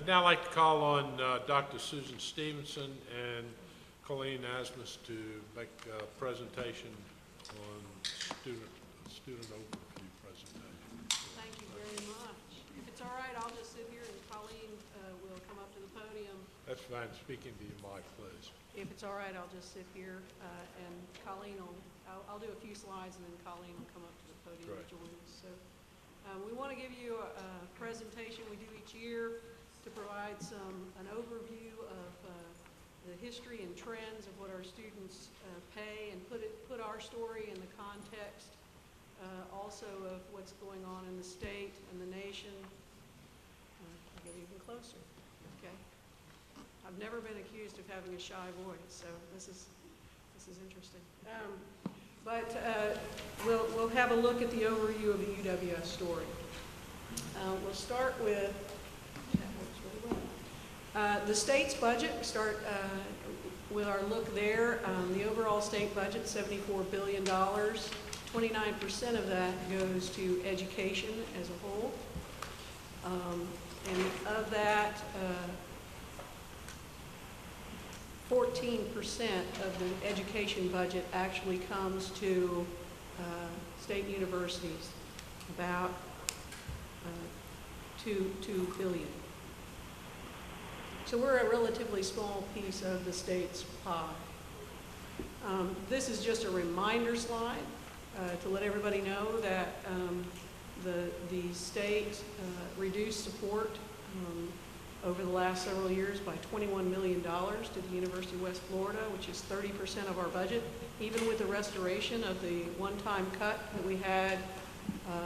I'd now like to call on Dr. Susan Stevenson and Colleen Asmus to make a presentation on student overview presentation. Thank you very much. If it's all right, I'll just sit here and Colleen will come up to the podium. That's fine. Speaking to you, Mike, please. If it's all right, I'll just sit here and Colleen will, I'll do a few slides and then Colleen will come up to the podium and join us. So we want to give you a presentation we do each year to provide an overview of the history and trends of what our students pay and put our story in the context also of what's going on in the state and the nation. I'll get even closer, okay? I've never been accused of having a shy voice, so this is interesting. We'll have a look at the overview of the UWF story. We'll start with the state's budget. We start with our look there. The overall state budget, $74 billion. 29% of that goes to education as a whole. And of that, 14% of the education budget actually comes to state universities, about $2 billion. So we're a relatively small piece of the state's pie. This is just a reminder slide to let everybody know that the state reduced support over the last several years by $21 million to the University of West Florida, which is 30% of our budget, even with the restoration of the one-time cut that we had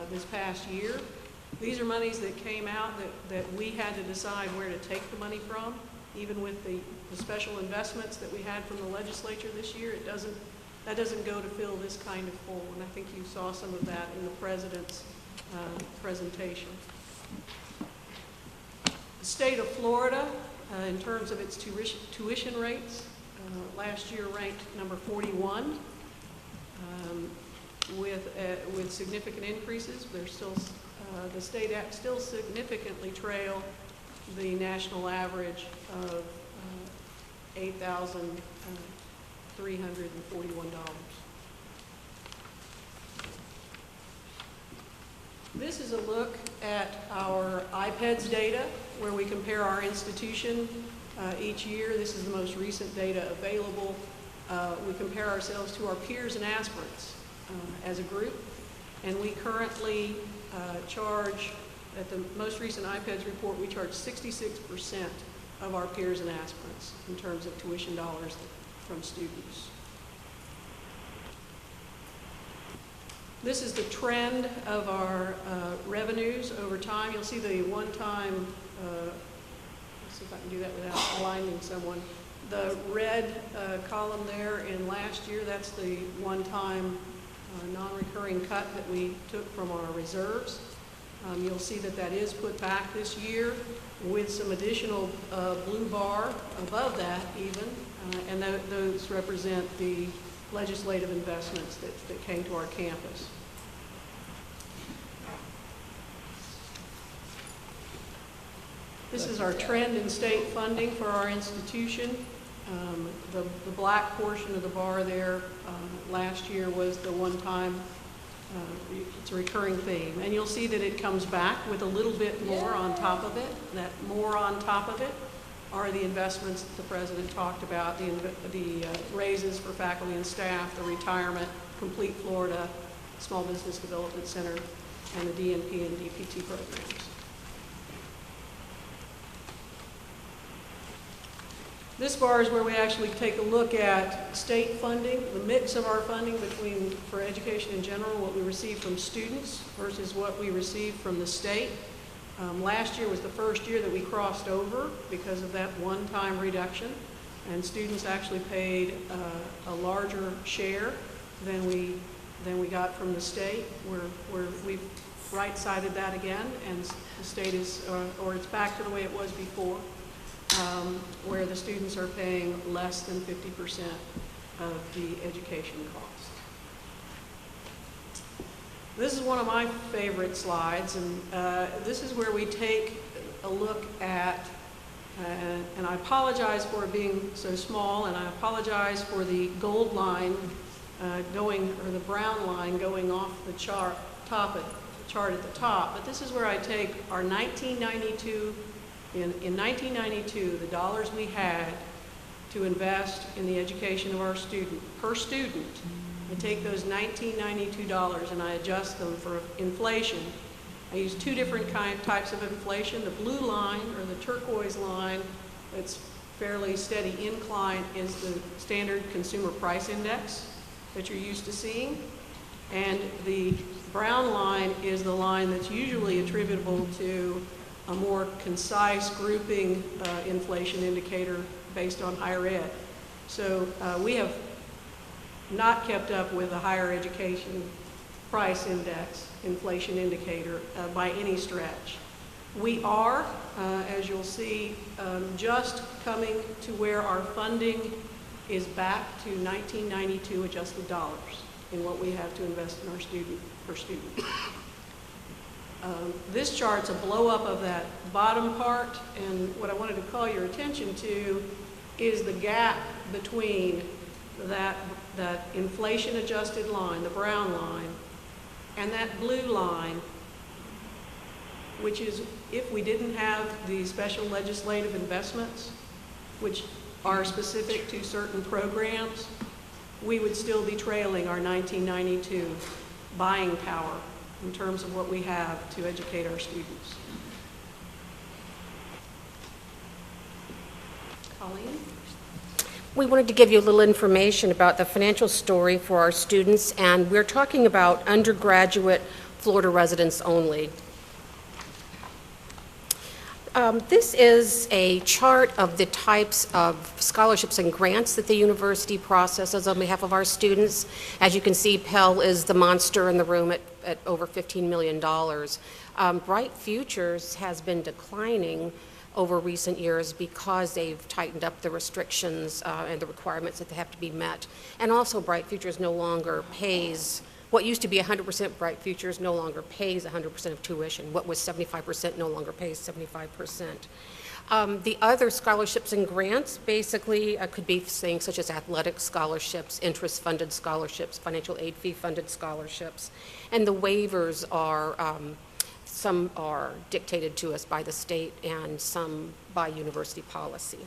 this past year. These are monies that came out that we had to decide where to take the money from. Even with the special investments that we had from the legislature this year, that doesn't go to fill this kind of hole. And I think you saw some of that in the president's presentation. The state of Florida, in terms of its tuition rates, last year ranked number 41 with significant increases. There's still the state still significantly trail the national average of $8,341. This is a look at our IPEDS data, where we compare our institution each year. This is the most recent data available. We compare ourselves to our peers and aspirants as a group, and we currently charge, at the most recent IPEDS report, we charge 66% of our peers and aspirants in terms of tuition dollars from students. This is the trend of our revenues over time. You'll see the one-time, let's see if I can do that without blinding someone. The red column there in last year, that's the one-time non-recurring cut that we took from our reserves. You'll see that is put back this year with some additional blue bar above that even, and those represent the legislative investments that came to our campus. This is our trend in state funding for our institution. The black portion of the bar there last year was the one-time, it's a recurring theme. And you'll see that it comes back with a little bit more on top of it. That more on top of it are the investments that the president talked about, the raises for faculty and staff, the retirement, Complete Florida, Small Business Development Center, and the DNP and DPT programs. This bar is where we actually take a look at state funding, the mix of our funding for education in general, what we receive from students versus what we receive from the state. Last year was the first year that we crossed over because of that one-time reduction, and students actually paid a larger share than we got from the state. We've right-sided that again, and the state is, or it's back to the way it was before. Where the students are paying less than 50% of the education cost. This is one of my favorite slides, and this is where we take a look at And I apologize for it being so small, and I apologize for the gold line or the brown line going off the chart at the top. But this is where I take our 1992, in 1992, the dollars we had to invest in the education of our student, per student. I take those $1992 and I adjust them for inflation. I use two different types of inflation. The blue line, or the turquoise line, that's fairly steady incline, is the standard consumer price index that you're used to seeing. And the brown line is the line that's usually attributable to a more concise grouping inflation indicator based on higher ed. So we have not kept up with the higher education price index inflation indicator by any stretch. We are, as you'll see, just coming to where our funding is back to 1992 adjusted dollars in what we have to invest in our student per student. This chart's a blow up of that bottom part, and what I wanted to call your attention to is the gap between that inflation adjusted line, the brown line, and that blue line, which is if we didn't have the special legislative investments, which are specific to certain programs, we would still be trailing our 1992 buying power in terms of what we have to educate our students. Colleen? We wanted to give you a little information about the financial story for our students, and we're talking about undergraduate Florida residents only. This is a chart of the types of scholarships and grants that the university processes on behalf of our students. As you can see, Pell is the monster in the room at over $15 million. Bright Futures has been declining over recent years because they've tightened up the restrictions and the requirements that they have to be met. And also Bright Futures no longer pays, what used to be 100% Bright Futures no longer pays 100% of tuition. What was 75% no longer pays 75%. The other scholarships and grants basically could be things such as athletic scholarships, interest-funded scholarships, financial aid fee-funded scholarships. And the waivers are some are dictated to us by the state and some by university policy.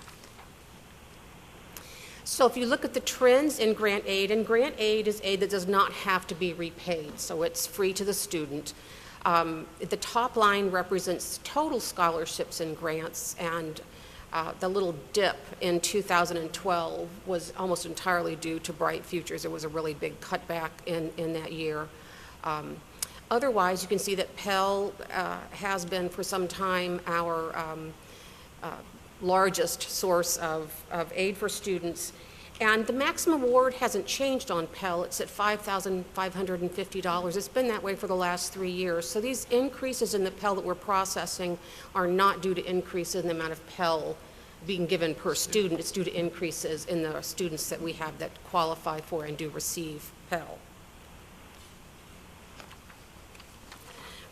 So if you look at the trends in grant aid, and grant aid is aid that does not have to be repaid, so it's free to the student. The top line represents total scholarships and grants, and the little dip in 2012 was almost entirely due to Bright Futures. There was a really big cutback in that year. Otherwise, you can see that Pell has been for some time our largest source of aid for students. And the maximum award hasn't changed on Pell. It's at $5,550. It's been that way for the last 3 years. So these increases in the Pell that we're processing are not due to increases in the amount of Pell being given per student. It's due to increases in the students that we have that qualify for and do receive Pell.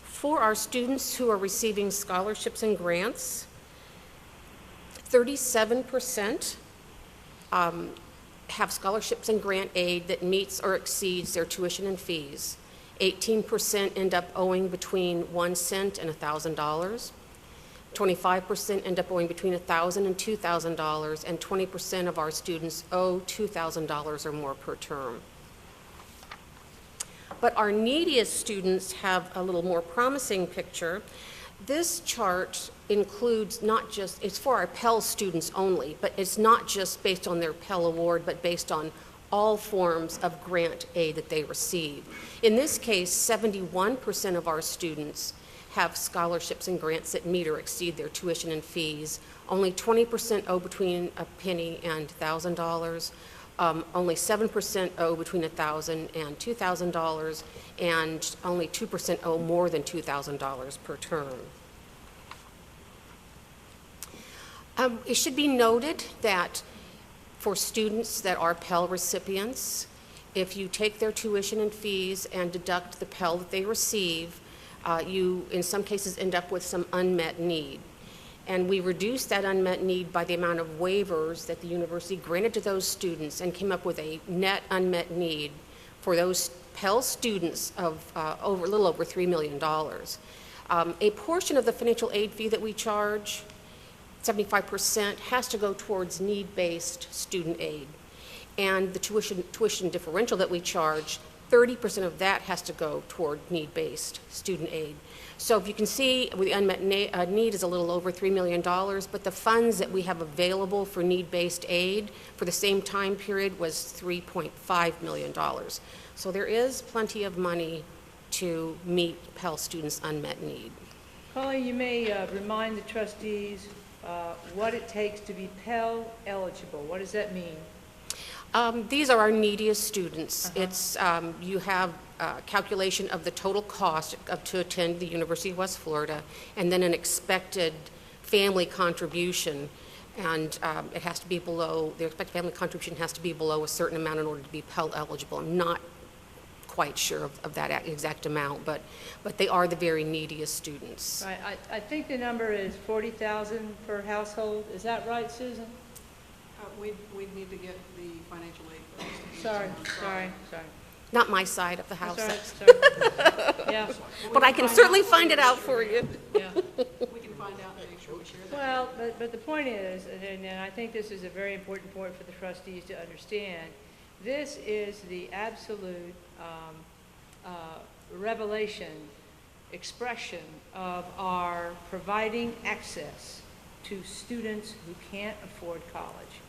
For our students who are receiving scholarships and grants, 37% have scholarships and grant aid that meets or exceeds their tuition and fees. 18% end up owing between 1 cent and $1,000. 25% end up owing between $1,000 and $2,000, and 20% of our students owe $2,000 or more per term. But our neediest students have a little more promising picture. This chart includes not just, it's for our Pell students only, but it's not just based on their Pell award, but based on all forms of grant aid that they receive. In this case, 71% of our students have scholarships and grants that meet or exceed their tuition and fees. Only 20% owe between a penny and $1,000. Only 7% owe between $1,000 and $2,000, and only 2% owe more than $2,000 per term. It should be noted that for students that are Pell recipients, if you take their tuition and fees and deduct the Pell that they receive, you in some cases end up with some unmet need. And we reduced that unmet need by the amount of waivers that the university granted to those students and came up with a net unmet need for those Pell students of a little over $3 million. A portion of the financial aid fee that we charge, 75%, has to go towards need-based student aid. And the tuition differential that we charge, 30% of that has to go toward need-based student aid. So if you can see, the unmet need is a little over $3 million, but the funds that we have available for need-based aid for the same time period was $3.5 million. So there is plenty of money to meet Pell students' unmet need. Colleen, you may remind the trustees what it takes to be Pell eligible. What does that mean? These are our neediest students. It's, you have a calculation of the total cost to attend the University of West Florida, and then an expected family contribution. And it has to be below, the expected family contribution has to be below a certain amount in order to be Pell eligible. I'm not quite sure of that exact amount, but they are the very neediest students. Right. I think the number is 40,000 per household. Is that right, Susan? We'd need to get the financial aid first. Sorry. Not my side of the house, That's all right, sorry. Yeah, but I can certainly find it out for you. yeah. We can find out and make sure we share that. Well, but the point is, and I think this is a very important point for the trustees to understand, this is the absolute revelation, expression of our providing access to students who can't afford college.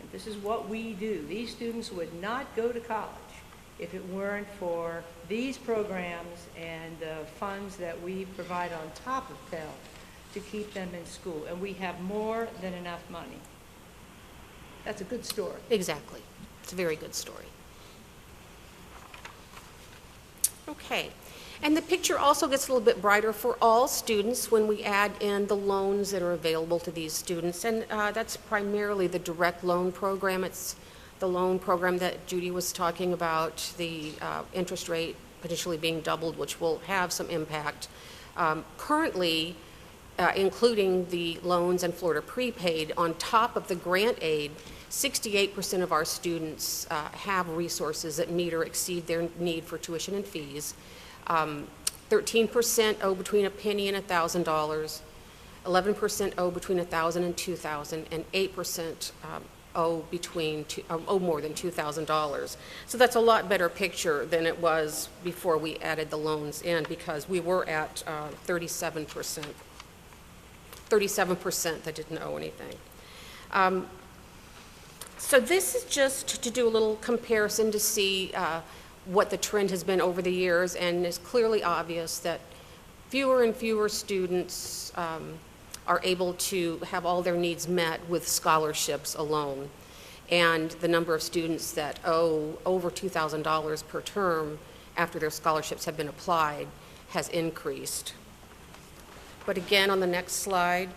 And this is what we do. These students would not go to college if it weren't for these programs and the funds that we provide on top of Pell to keep them in school. And we have more than enough money. That's a good story. Exactly. It's a very good story. Okay. And the picture also gets a little bit brighter for all students when we add in the loans that are available to these students. And that's primarily the direct loan program. It's the loan program that Judy was talking about, the interest rate potentially being doubled, which will have some impact. Currently, including the loans and Florida prepaid, on top of the grant aid, 68% of our students have resources that meet or exceed their need for tuition and fees. 13% owe between a penny and $1,000, 11% owe between $1,000 and $2,000, and 8% owe more than $2,000. So that's a lot better picture than it was before we added the loans in, because we were at 37% that didn't owe anything. So this is just to do a little comparison to see what the trend has been over the years, and it's clearly obvious that fewer and fewer students are able to have all their needs met with scholarships alone. And the number of students that owe over $2,000 per term after their scholarships have been applied has increased. But again, on the next slide,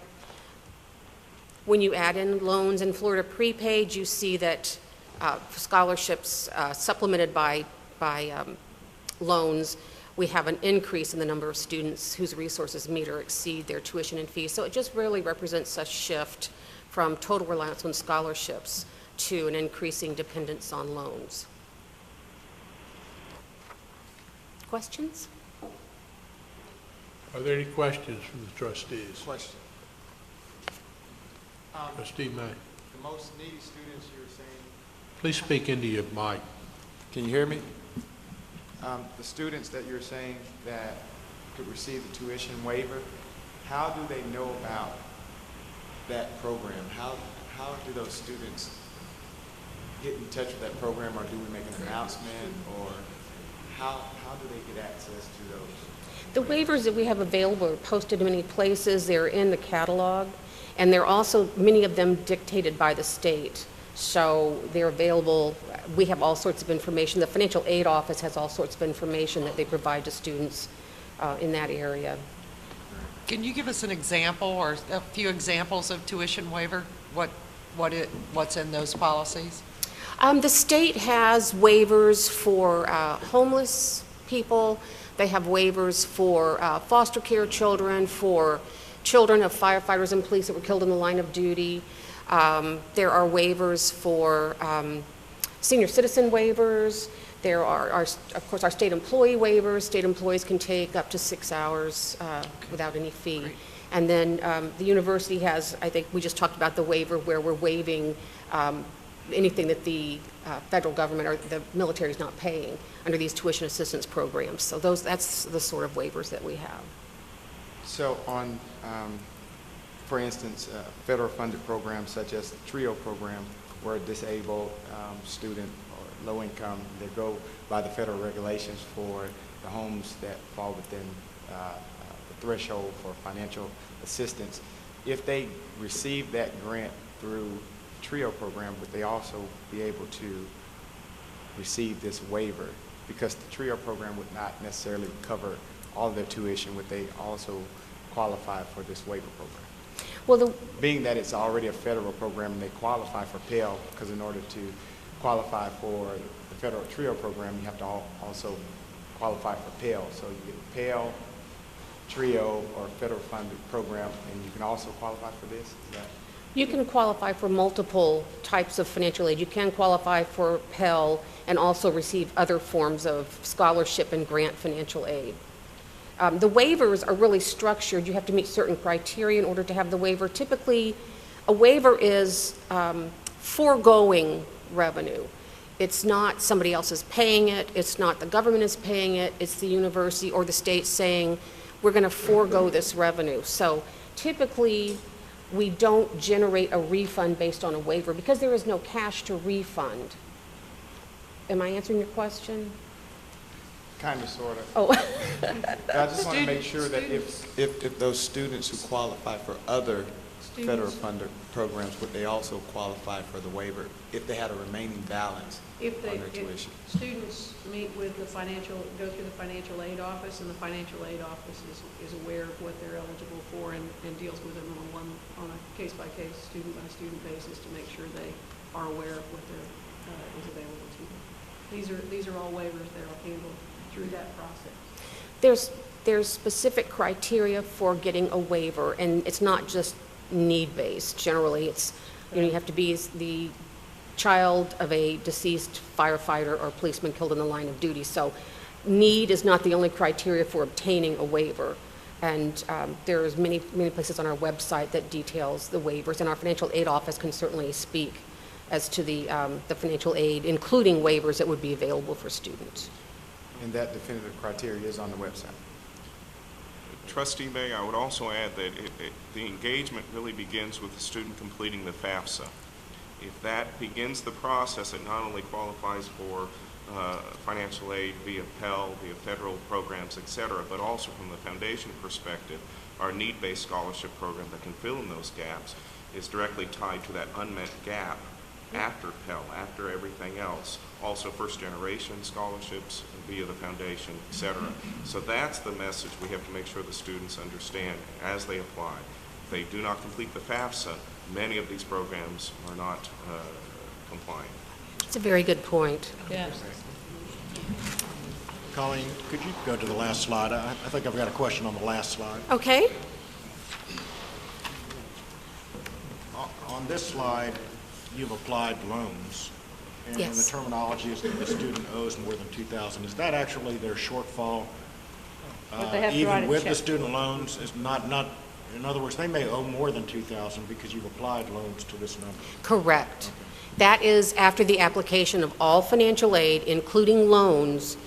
when you add in loans and Florida prepaid, you see that scholarships supplemented by loans, we have an increase in the number of students whose resources meet or exceed their tuition and fees. So it just really represents a shift from total reliance on scholarships to an increasing dependence on loans. Questions? Are there any questions from the trustees? Question. Trustee May, The most needy students you're saying, please speak into your mic. can you hear me? The students that you're saying that could receive the tuition waiver, how do they know about that program? How do those students get in touch with that program, or do we make an announcement, or how do they get access to those? The waivers that we have available are posted in many places. They're in the catalog, and they're also, many of them dictated by the state. So they're available. We have all sorts of information. The financial aid office has all sorts of information that they provide to students in that area. Can you give us an example or a few examples of tuition waiver? What's in those policies? The state has waivers for homeless people. They have waivers for foster care children, for children of firefighters and police that were killed in the line of duty. There are waivers for senior citizen waivers. There are, of course, our state employee waivers. State employees can take up to 6 hours without any fee. Great. And then the university has, I think we just talked about the waiver where we're waiving anything that the federal government or the military is not paying under these tuition assistance programs. So that's the sort of waivers that we have. So on, for instance, federal funded programs such as the TRIO program, where a disabled student or low income, they go by the federal regulations for the homes that fall within the threshold for financial assistance. If they receive that grant through the TRIO program, would they also be able to receive this waiver? Because the TRIO program would not necessarily cover all of their tuition, would they also qualify for this waiver program? Well, Being that it's already a federal program and they qualify for Pell, because in order to qualify for the federal TRIO program, you have to also qualify for Pell. So you get Pell, TRIO, or federal funded program, and you can also qualify for this? Is that? you can qualify for multiple types of financial aid. You can qualify for Pell and also receive other forms of scholarship and grant financial aid. The waivers are really structured. You have to meet certain criteria in order to have the waiver. Typically, a waiver is foregoing revenue. It's not somebody else is paying it. It's not the government is paying it. It's the university or the state saying, we're going to forego this revenue. So typically, we don't generate a refund based on a waiver because there is no cash to refund. Am I answering your question? Kind of, sort of. Oh. I just want to make sure that if those students who qualify for other federal funded programs, would they also qualify for the waiver if they had a remaining balance If on their tuition? students meet with the go through the financial aid office, and the financial aid office is aware of what they're eligible for and deals with them on a case-by-case, student-by-student basis to make sure they are aware of what is available to them. These are all waivers that are handled through that process. There's specific criteria for getting a waiver, and it's not just need-based. Generally, it's, you have to be the child of a deceased firefighter or policeman killed in the line of duty. So need is not the only criteria for obtaining a waiver. And there's many places on our website that details the waivers, and our financial aid office can certainly speak as to the financial aid, including waivers that would be available for students. And that definitive criteria is on the website. Trustee May, I would also add that the engagement really begins with the student completing the FAFSA. If that begins the process, it not only qualifies for financial aid via Pell, via federal programs, et cetera, but also from the foundation perspective, our need-based scholarship program that can fill in those gaps is directly tied to that unmet gap after Pell, after everything else. Also first-generation scholarships via the foundation, et cetera. So that's the message we have to make sure the students understand as they apply. If they do not complete the FAFSA, many of these programs are not compliant. It's a very good point. Yeah. Colleen, could you go to the last slide? I think I've got a question on the last slide. Okay. On this slide, you've applied loans. And Yes. the terminology is that the student owes more than $2,000. Is that actually their shortfall? But they have to write a Even with the check. student loans? Is not, in other words, they may owe more than $2,000 because you've applied loans to this number. Correct. That is after the application of all financial aid, including loans.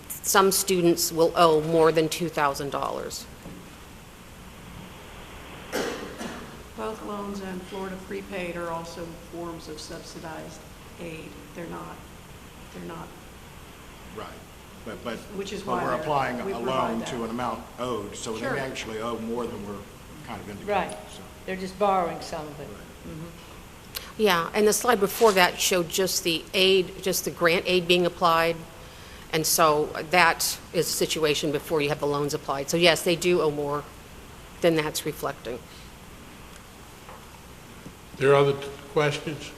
Some students will owe more than $2,000. Both loans and Florida prepaid are also forms of subsidized aid. They're not, Right. But Which is but why we're they're- applying we a provide loan that. to an amount owed, so they Sure. may actually owe more than we're kind of indicating. Right. so. They're just borrowing some of it. Yeah, and the slide before that showed just the aid, just the grant aid being applied. And so that is the situation before you have the loans applied. So yes, they do owe more than that's reflecting. There are other questions?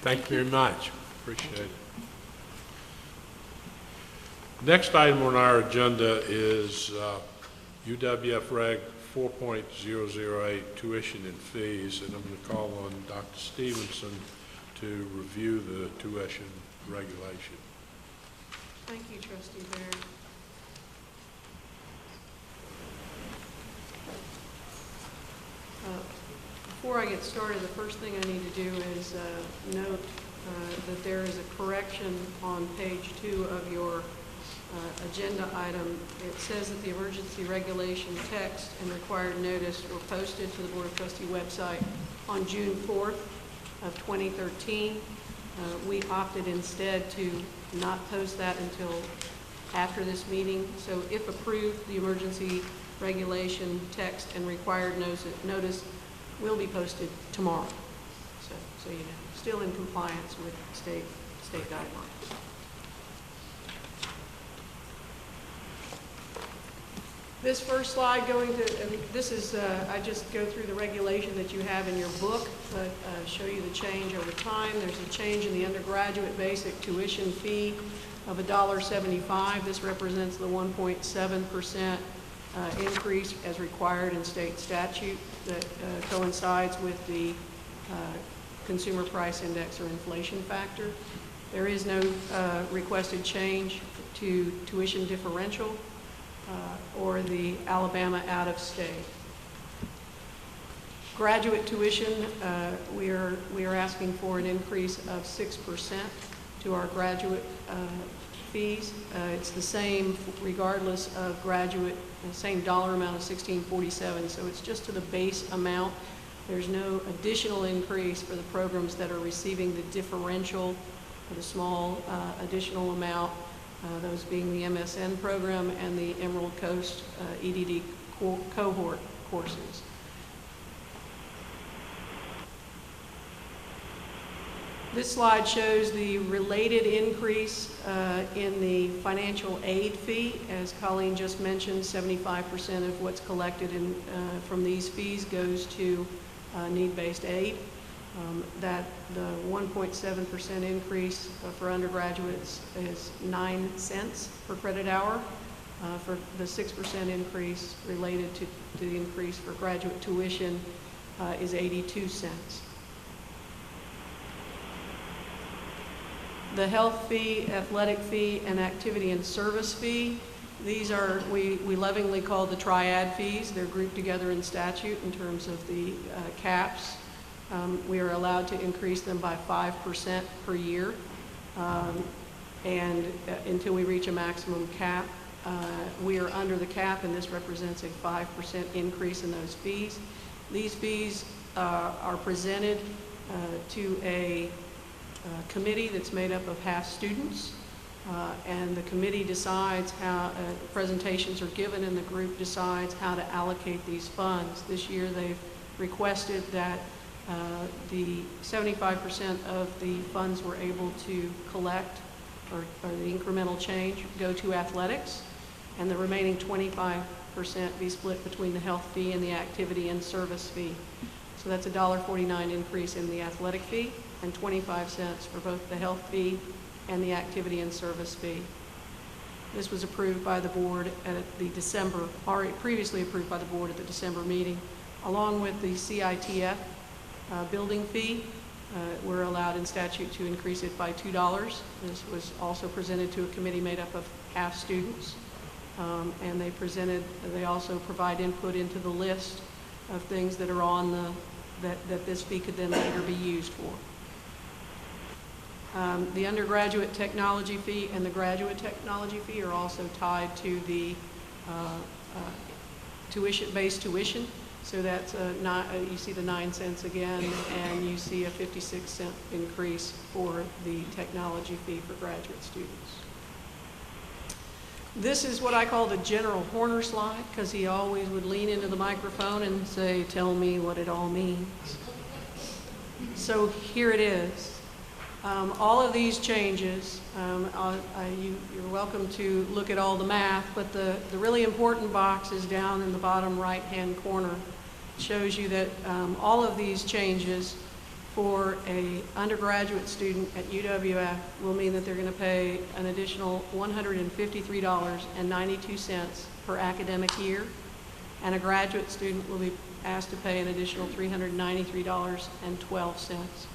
Thank you very much. Appreciate it. Next item on our agenda is UWF Reg 4.008, tuition and fees, and I'm going to call on Dr. Stevenson to review the tuition regulation. Thank you, Trustee Baird. Before I get started, the first thing I need to do is note that there is a correction on page 2 of your agenda item. It says that the emergency regulation text and required notice were posted to the Board of Trustee website on June 4th of 2013. We opted instead to not post that until after this meeting. So if approved, the emergency regulation text and required notice will be posted tomorrow. So you know, still in compliance with state guidelines. This first slide this is, I just go through the regulation that you have in your book, but show you the change over time. There's a change in the undergraduate basic tuition fee of $1.75. This represents the 1.7% increase as required in state statute that coincides with the consumer price index or inflation factor. There is no requested change to tuition differential or the Alabama out-of-state. Graduate tuition, we are asking for an increase of 6% to our graduate fees. It's the same regardless of graduate, the same dollar amount of $16.47, so it's just to the base amount. There's no additional increase for the programs that are receiving the differential for the small additional amount, those being the MSN program and the Emerald Coast EDD cohort courses. This slide shows the related increase in the financial aid fee. As Colleen just mentioned, 75% of what's collected from these fees goes to need-based aid. That the 1.7% increase for undergraduates is 9 cents per credit hour. For the 6% increase related to the increase for graduate tuition is 82 cents. The health fee, athletic fee, and activity and service fee, these are, we lovingly call the triad fees. They're grouped together in statute in terms of the caps. We are allowed to increase them by 5% per year, and until we reach a maximum cap. We are under the cap, and this represents a 5% increase in those fees. These fees are presented to a committee that's made up of half students, and the committee decides how, presentations are given, and the group decides how to allocate these funds. This year they've requested that the 75% of the funds we're able to collect, or the incremental change, go to athletics, and the remaining 25% be split between the health fee and the activity and service fee. So that's a $1.49 increase in the athletic fee, and 25 cents for both the health fee and the activity and service fee. This was approved by the board at the December, already previously approved by the board at the December meeting, along with the CITF building fee. We're allowed in statute to increase it by $2. This was also presented to a committee made up of half students, and they also provide input into the list of things that are on that this fee could then later be used for. The undergraduate technology fee and the graduate technology fee are also tied to the tuition-based tuition. So that's you see the 9 cents again, and you see a 56-cent increase for the technology fee for graduate students. This is what I call the General Horner slide, because he always would lean into the microphone and say, "Tell me what it all means." So here it is. All of these changes, you're welcome to look at all the math, but the really important box is down in the bottom right-hand corner. It shows you that all of these changes for a undergraduate student at UWF will mean that they're going to pay an additional $153.92 per academic year, and a graduate student will be asked to pay an additional $393.12.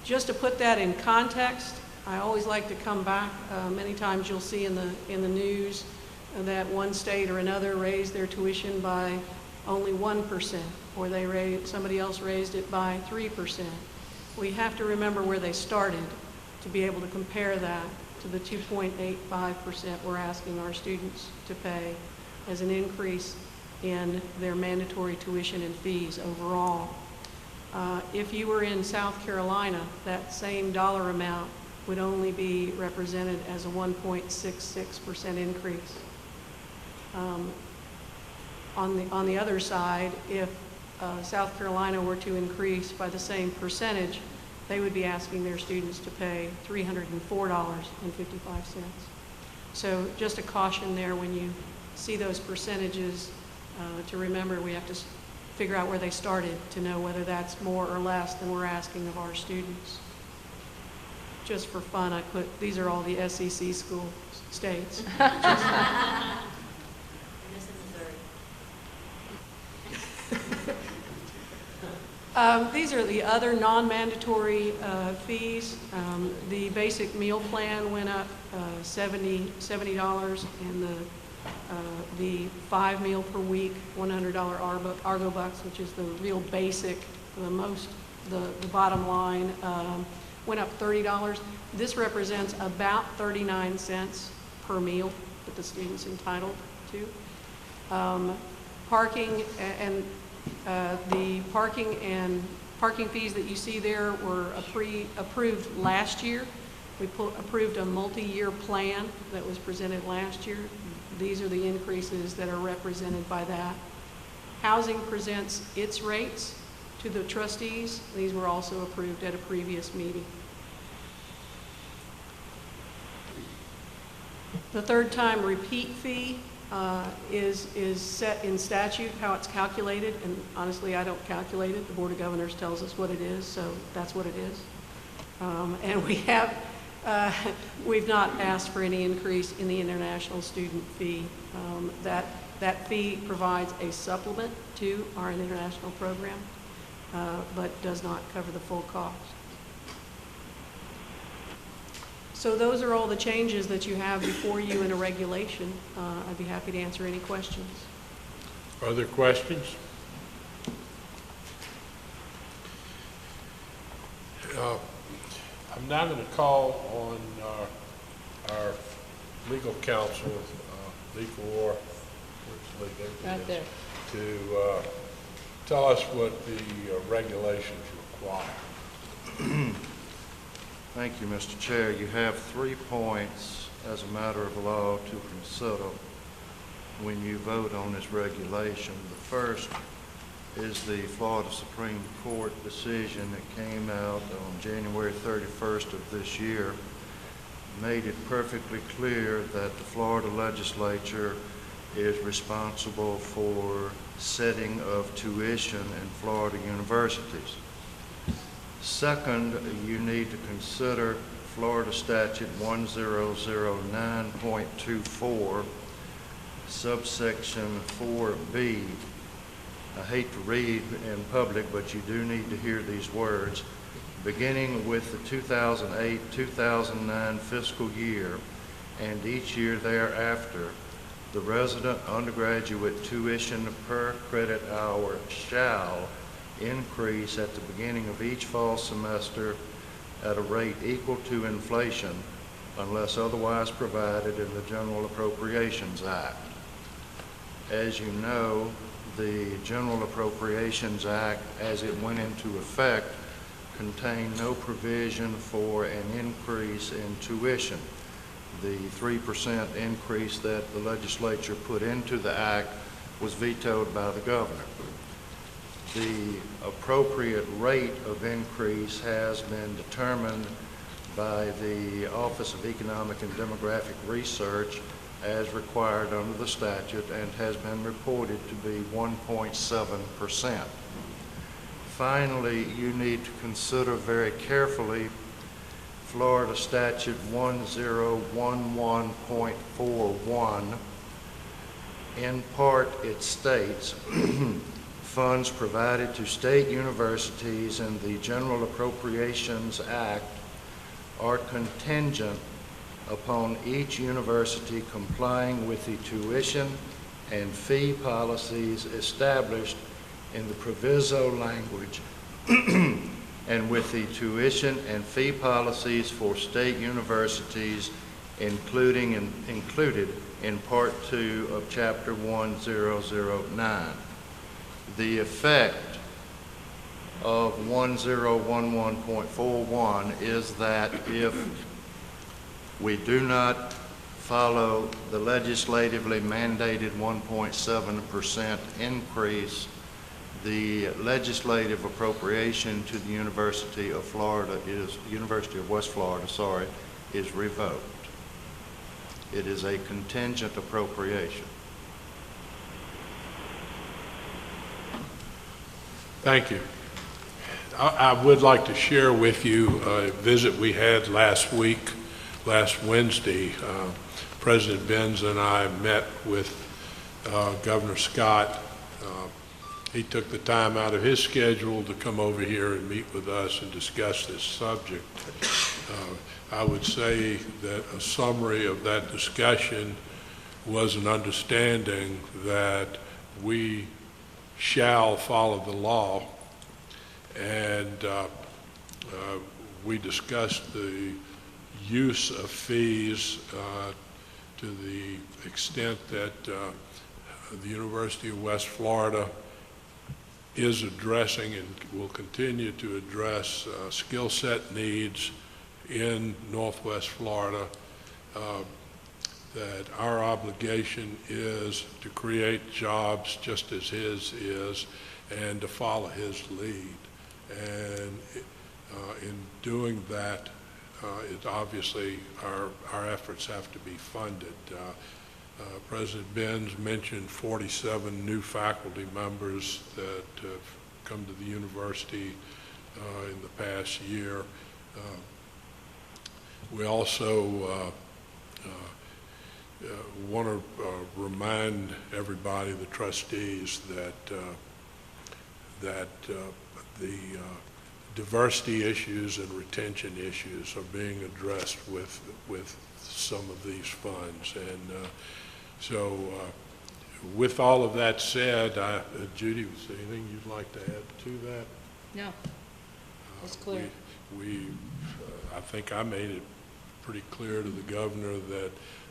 Just to put that in context, I always like to come back. Many times you'll see in the news that one state or another raised their tuition by only 1%, or somebody else raised it by 3%. We have to remember where they started to be able to compare that to the 2.85% we're asking our students to pay as an increase in their mandatory tuition and fees overall. If you were in South Carolina, that same dollar amount would only be represented as a 1.66% increase. On the other side, if South Carolina were to increase by the same percentage, they would be asking their students to pay $304.55. So just a caution there when you see those percentages, to remember we have to figure out where they started to know whether that's more or less than we're asking of our students. Just for fun, I put, these are all the SEC school states. These are the other non-mandatory fees. The basic meal plan went up $70, and the 5 meal per week, $100 Argo bucks, which is the real basic, the bottom line, went up $30. This represents about 39 cents per meal that the student's entitled to. Parking and the parking fees that you see there were approved last year. We approved a multi-year plan that was presented last year. These are the increases that are represented by that. Housing presents its rates to the trustees. These were also approved at a previous meeting. The third time repeat fee is set in statute, how it's calculated, and honestly, I don't calculate it. The Board of Governors tells us what it is, so that's what it is. And we've not asked for any increase in the international student fee. That fee provides a supplement to our international program, but does not cover the full cost. So those are all the changes that you have before you in a regulation. I'd be happy to answer any questions. Other questions? I'm now going to call on our legal counsel, legal Right there. to tell us what the regulations require. Thank you, Mr. Chair. You have 3 points as a matter of law to consider when you vote on this regulation. The first is the Florida Supreme Court decision that came out on January 31st of this year, made it perfectly clear that the Florida legislature is responsible for setting of tuition in Florida universities. Second, you need to consider Florida Statute 1009.24, subsection 4B. I hate to read in public, but you do need to hear these words. Beginning with the 2008-2009 fiscal year and each year thereafter, the resident undergraduate tuition per credit hour shall increase at the beginning of each fall semester at a rate equal to inflation unless otherwise provided in the General Appropriations Act. As you know, the General Appropriations Act, as it went into effect, contained no provision for an increase in tuition. The 3% increase that the legislature put into the act was vetoed by the governor. The appropriate rate of increase has been determined by the Office of Economic and Demographic Research as required under the statute and has been reported to be 1.7%. Finally, you need to consider very carefully Florida Statute 1011.41. In part, it states, funds provided to state universities in the General Appropriations Act are contingent upon each university complying with the tuition and fee policies established in the proviso language and with the tuition and fee policies for state universities included in Part 2 of Chapter 1009. The effect of 1011.41 is that if we do not follow the legislatively mandated 1.7% increase, the legislative appropriation to the University of West Florida, is revoked. It is a contingent appropriation. Thank you. I would like to share with you a visit we had last Wednesday. President Benz and I met with Governor Scott. He took the time out of his schedule to come over here and meet with us and discuss this subject. I would say that a summary of that discussion was an understanding that we shall follow the law, and we discussed the use of fees to the extent that the University of West Florida is addressing and will continue to address skill set needs in Northwest Florida, that our obligation is to create jobs just as his is and to follow his lead. And in doing that, it obviously our efforts have to be funded. President Benz mentioned 47 new faculty members that have come to the university in the past year. We also want to remind everybody, the trustees, that the diversity issues and retention issues are being addressed with some of these funds. And so with all of that said, Judy, was there anything you'd like to add to that? No, it's clear. I think I made it pretty clear to the governor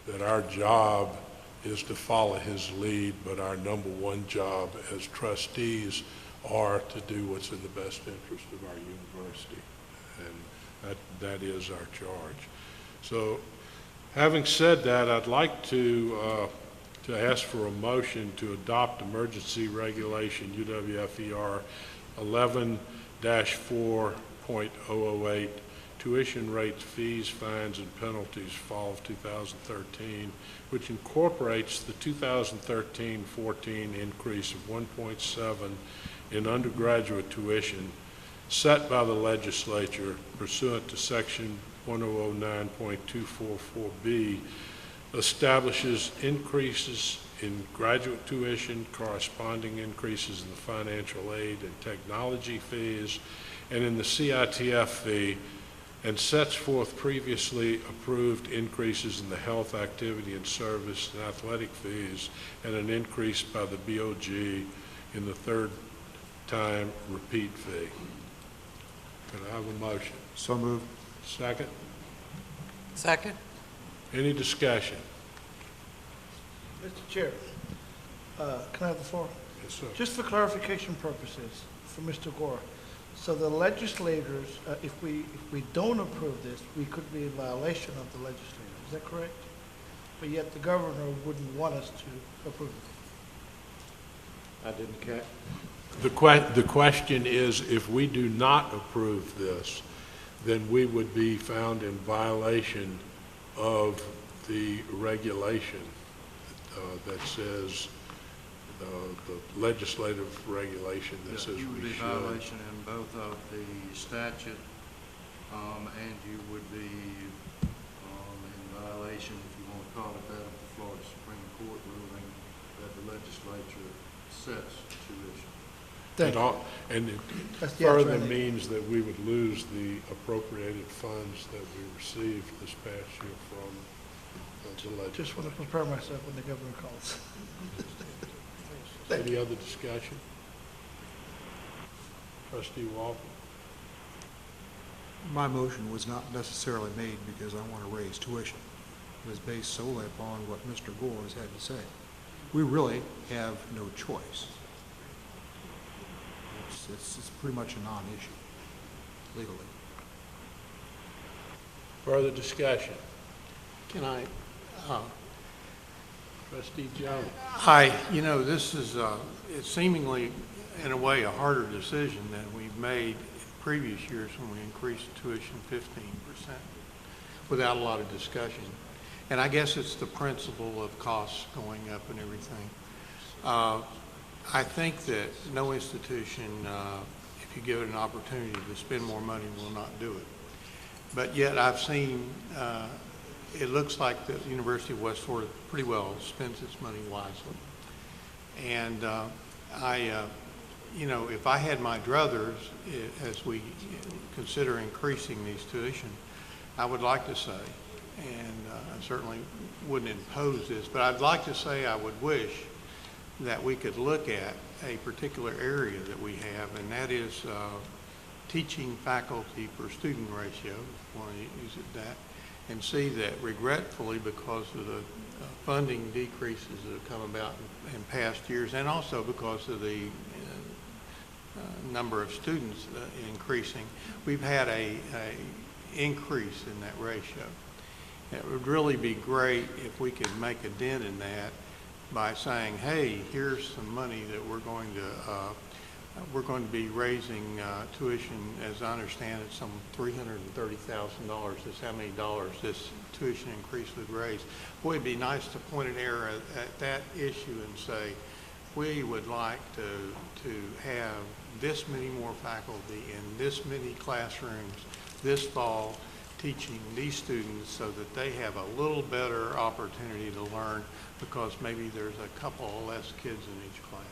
that our job is to follow his lead, but our number one job as trustees are to do what's in the best interest of our university, and that is our charge. So, having said that, I'd like to ask for a motion to adopt emergency regulation UWF 11-4.008, tuition rates, fees, fines, and penalties fall of 2013, which incorporates the 2013-14 increase of 1.7 in undergraduate tuition set by the legislature pursuant to section 1009.244B, establishes increases in graduate tuition, corresponding increases in the financial aid and technology fees, and in the CITF fee, and sets forth previously approved increases in the health, activity, and service and athletic fees, and an increase by the BOG in the third-time repeat fee. Can I have a motion? So moved. Second? Second? Any discussion? Mr. Chair, can I have the floor? Yes, sir. Just for clarification purposes, for Mr. Gore, so the legislators, if we don't approve this, we could be in violation of the legislature. Is that correct? But yet the governor wouldn't want us to approve it. I didn't catch. The question is, if we do not approve this, then we would be found in violation of the regulation. that says the legislative regulation that says You would we be should. violation in both of the statute, and you would be in violation, if you want to call it that, of the Florida Supreme Court ruling that the legislature sets tuition. Thank you. And it That's the further alternative. means that we would lose the appropriated funds that we received this past year from the legislature. Just want to prepare myself when the governor calls. Any other discussion? Trustee Walker? My motion was not necessarily made because I want to raise tuition. It was based solely upon what Mr. Gore has had to say. We really have no choice. It's pretty much a non-issue legally. Further discussion? Trustee Jones? Hi, you know, this is, it's seemingly, in a way, a harder decision than we've made in previous years when we increased tuition 15% without a lot of discussion. And I guess it's the principle of costs going up and everything. I think that no institution, if you give it an opportunity to spend more money, will not do it. But yet I've seen, it looks like the University of West Florida pretty well spends its money wisely. And you know, if I had my druthers, as we consider increasing these tuition, I would like to say, and I certainly wouldn't impose this, but I'd like to say I would wish that we could look at a particular area that we have, and that is teaching faculty per student ratio, if you want to use it that, and see that regretfully, because of the funding decreases that have come about in past years, and also because of the number of students increasing, we've had a increase in that ratio. It would really be great if we could make a dent in that by saying, hey, here's some money that we're going to be raising tuition, as I understand it, some $330,000 is how many dollars this tuition increase would raise. Boy, it'd be nice to point an arrow at that issue and say, we would like to have this many more faculty in this many classrooms this fall teaching these students so that they have a little better opportunity to learn, because maybe there's a couple less kids in each class.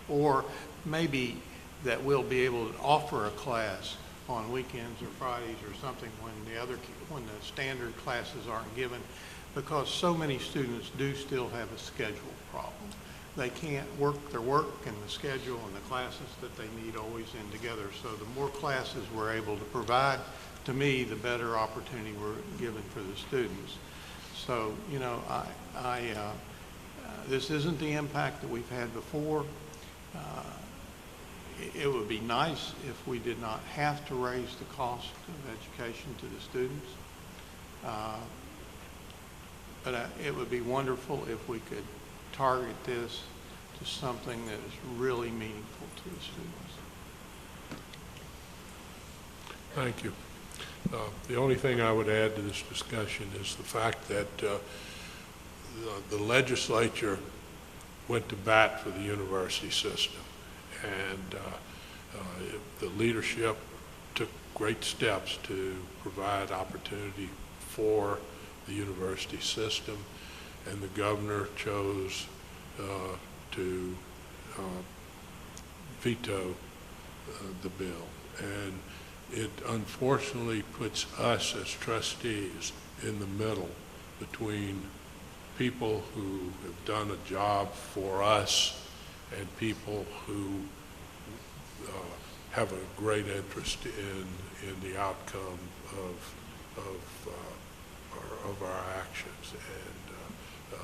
Or maybe that we'll be able to offer a class on weekends or Fridays or something when the standard classes aren't given, because so many students do still have a schedule problem. They can't work their work and the schedule and the classes that they need always in together. So the more classes we're able to provide, to me, the better opportunity we're given for the students. So, you know, this isn't the impact that we've had before. It would be nice if we did not have to raise the cost of education to the students. But it would be wonderful if we could target this to something that is really meaningful to the students. Thank you. The only thing I would add to this discussion is the fact that the legislature went to bat for the university system, and the leadership took great steps to provide opportunity for the university system, and the governor chose to veto the bill. And it unfortunately puts us as trustees in the middle between people who have done a job for us and people who have a great interest in the outcome of our actions. And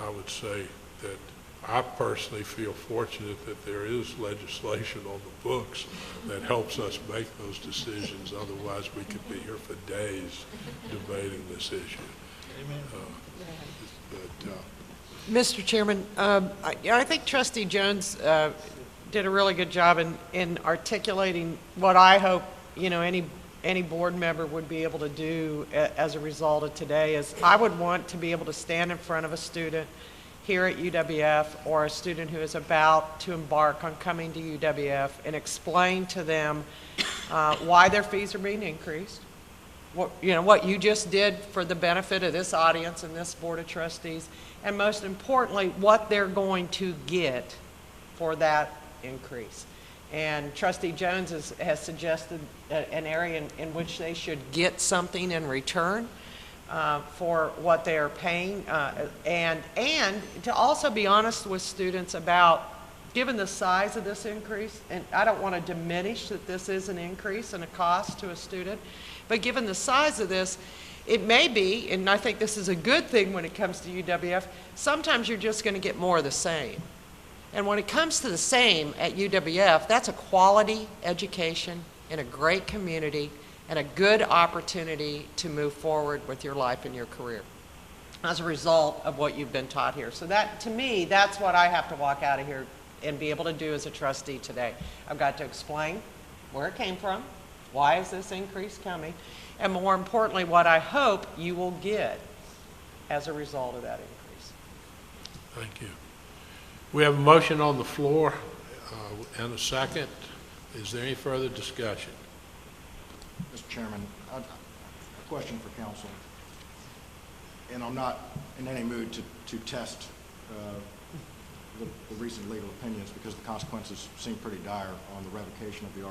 I would say that I personally feel fortunate that there is legislation on the books that helps us make those decisions. Otherwise, we could be here for days debating this issue. Mr. Chairman, I think Trustee Jones did a really good job in articulating what I hope, you know, any any board member would be able to do as a result of today is I would want to be able to stand in front of a student here at UWF or a student who is about to embark on coming to UWF and explain to them why their fees are being increased, what you just did for the benefit of this audience and this Board of Trustees, and most importantly, what they're going to get for that increase. And Trustee Jones has suggested an area in which they should get something in return for what they are paying, and to also be honest with students about, given the size of this increase, and I don't want to diminish that this is an increase in a cost to a student, but given the size of this, it may be, and I think this is a good thing when it comes to UWF, sometimes you're just going to get more of the same. And when it comes to the same at UWF, that's a quality education in a great community and a good opportunity to move forward with your life and your career as a result of what you've been taught here. So that, to me, that's what I have to walk out of here and be able to do as a trustee today. I've got to explain where it came from, why is this increase coming, and more importantly, what I hope you will get as a result of that increase. Thank you. We have a motion on the floor and a second. Is there any further discussion? Mr. Chairman, a question for council. And I'm not in any mood to test the recent legal opinions because the consequences seem pretty dire on the revocation of the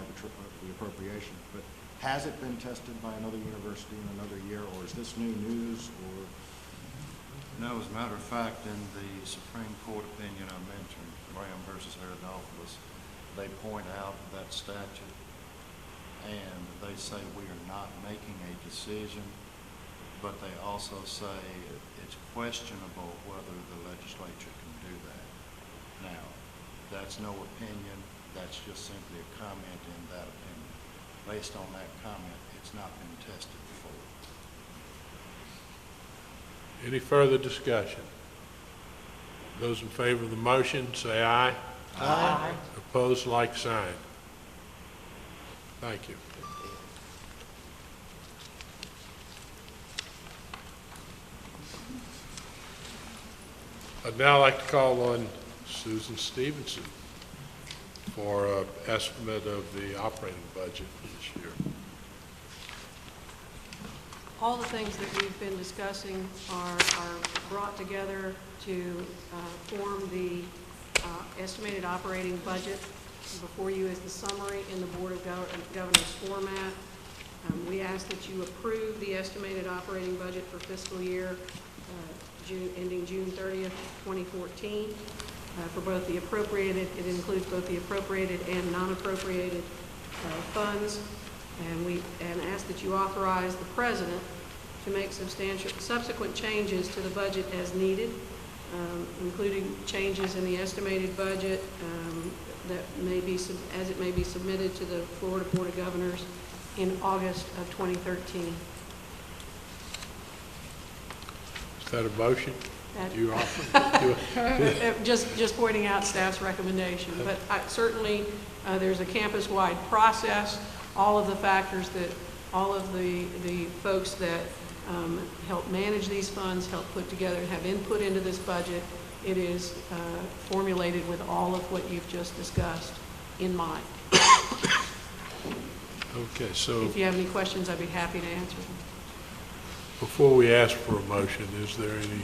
appropriation. But has it been tested by another university in another year, or is this new news? Or No, as a matter of fact, in the Supreme Court opinion I mentioned, Graham versus Aerodolphus, they point out that statute and they say we are not making a decision, but they also say it's questionable whether the legislature can do that. Now, that's no opinion, that's just simply a comment in that opinion. Based on that comment, it's not been tested before. Any further discussion? Those in favor of the motion, say aye. Aye. Opposed, like sign. Thank you. I'd now like to call on Susan Stevenson for an estimate of the operating budget for this year. All the things that we've been discussing are brought together to form the estimated operating budget. Before you is the summary in the Board of Governors format. We ask that you approve the estimated operating budget for fiscal year ending June 30th, 2014. For both the appropriated, it includes both the appropriated and non-appropriated funds. And ask that you authorize the President to make subsequent changes to the budget as needed, including changes in the estimated budget that may be, as it may be submitted to the Florida Board of Governors in August of 2013. Is that a motion? You offer? Just pointing out staff's recommendation, but certainly there's a campus-wide process. All of the factors that, all of the folks that help manage these funds, help put together, have input into this budget, it is formulated with all of what you've just discussed in mind. Okay, so If you have any questions, I'd be happy to answer them. before we ask for a motion, is there any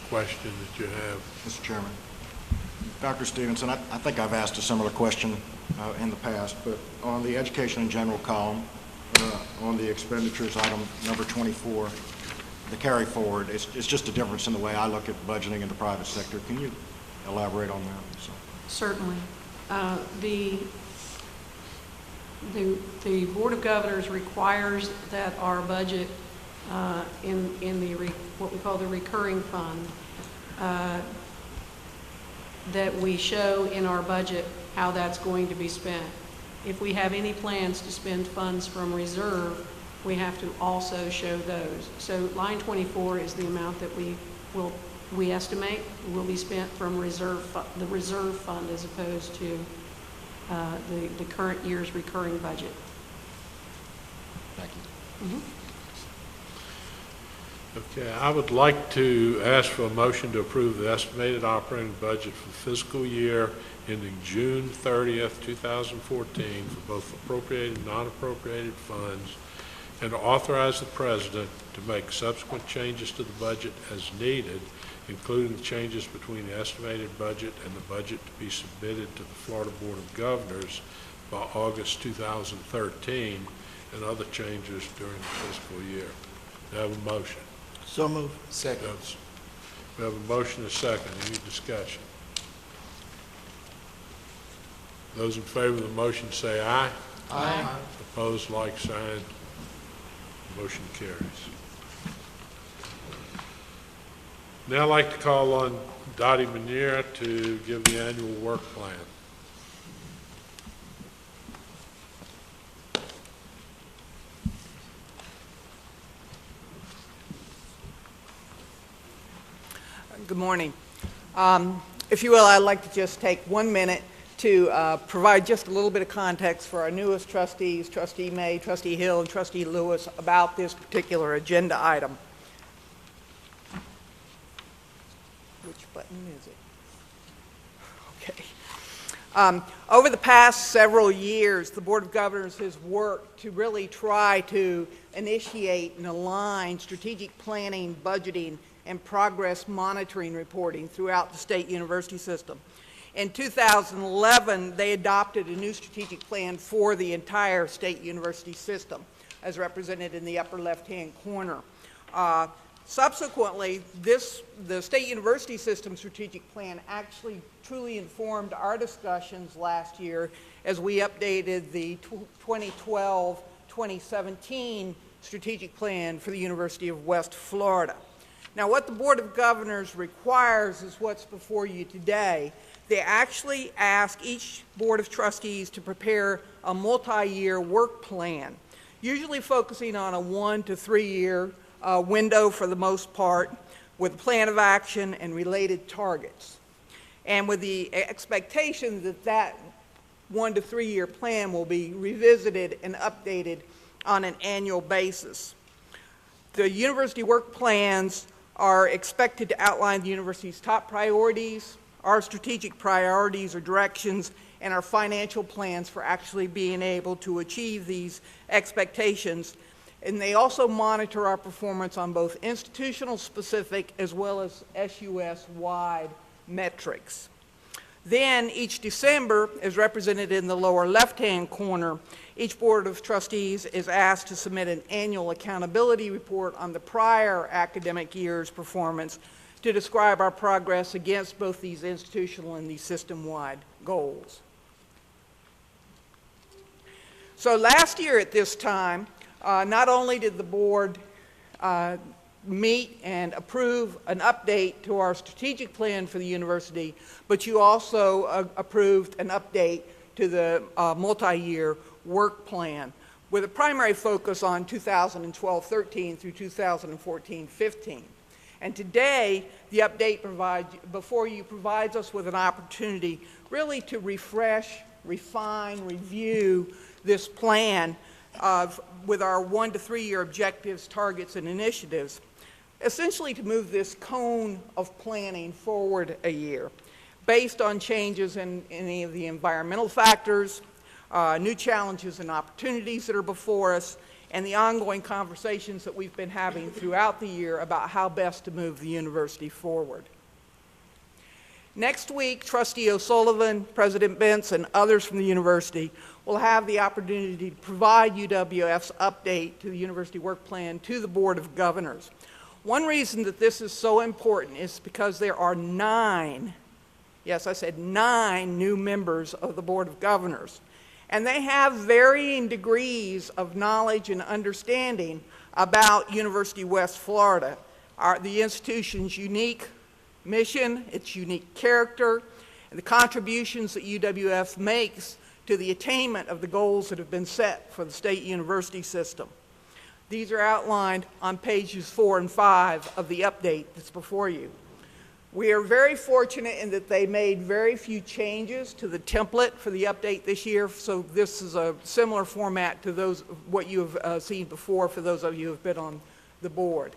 question that you have? Mr. Chairman, Dr. Stevenson, I think I've asked a similar question in the past, but on the education in general column, on the expenditures item number 24, the carry forward, it's just a difference in the way I look at budgeting in the private sector. Can you elaborate on that? So. Certainly. The Board of Governors requires that our budget in the what we call the recurring fund, that we show in our budget how that's going to be spent. If we have any plans to spend funds from reserve, we have to also show those. So line 24 is the amount that we estimate will be spent from the reserve fund as opposed to the current year's recurring budget. Thank you. Okay, I would like to ask for a motion to approve the estimated operating budget for fiscal year ending June 30th, 2014 for both appropriated and non-appropriated funds, and to authorize the president to make subsequent changes to the budget as needed, including changes between the estimated budget and the budget to be submitted to the Florida Board of Governors by August 2013, and other changes during the fiscal year. Do I have a motion? So moved. Second. We have a motion and a second. Any discussion? Those in favor of the motion say aye. Aye. Opposed, like sign. Motion carries. Now I'd like to call on Dottie Manier to give the annual work plan. Good morning. If you will, I'd like to just take 1 minute to provide just a little bit of context for our newest trustees, Trustee May, Trustee Hill, and Trustee Lewis, about this particular agenda item. Which button is it? Okay. Over the past several years, the Board of Governors has worked to really try to initiate and align strategic planning, budgeting, and progress monitoring reporting throughout the state university system. In 2011, they adopted a new strategic plan for the entire state university system, as represented in the upper left-hand corner. Subsequently, the state university system strategic plan actually truly informed our discussions last year as we updated the 2012-2017 strategic plan for the University of West Florida. Now, what the Board of Governors requires is what's before you today. They actually ask each Board of Trustees to prepare a multi-year work plan, usually focusing on a 1 to 3 year window for the most part, with a plan of action and related targets. And with the expectation that that 1 to 3 year plan will be revisited and updated on an annual basis. The university work plans are expected to outline the university's top priorities, our strategic priorities or directions, and our financial plans for actually being able to achieve these expectations. And they also monitor our performance on both institutional specific as well as SUS-wide metrics. Then each December, as represented in the lower left-hand corner, each Board of Trustees is asked to submit an annual accountability report on the prior academic year's performance to describe our progress against both these institutional and these system-wide goals. So last year at this time, not only did the board meet and approve an update to our strategic plan for the university, but you also approved an update to the multi-year work plan with a primary focus on 2012-13 through 2014-15. And today, the update before you provides us with an opportunity really to refresh, refine, review this plan with our 1 to 3 year objectives, targets, and initiatives, essentially to move this cone of planning forward a year based on changes in any of the environmental factors, new challenges and opportunities that are before us, and the ongoing conversations that we've been having throughout the year about how best to move the university forward. Next week, Trustee O'Sullivan, President Bentz, and others from the university will have the opportunity to provide UWF's update to the university work plan to the Board of Governors. One reason that this is so important is because there are 9, yes, I said 9 new members of the Board of Governors. And they have varying degrees of knowledge and understanding about University of West Florida, the institution's unique mission, its unique character, and the contributions that UWF makes to the attainment of the goals that have been set for the state university system. These are outlined on pages 4 and 5 of the update that's before you. We are very fortunate in that they made very few changes to the template for the update this year, so this is a similar format to those what you have seen before for those of you who have been on the board.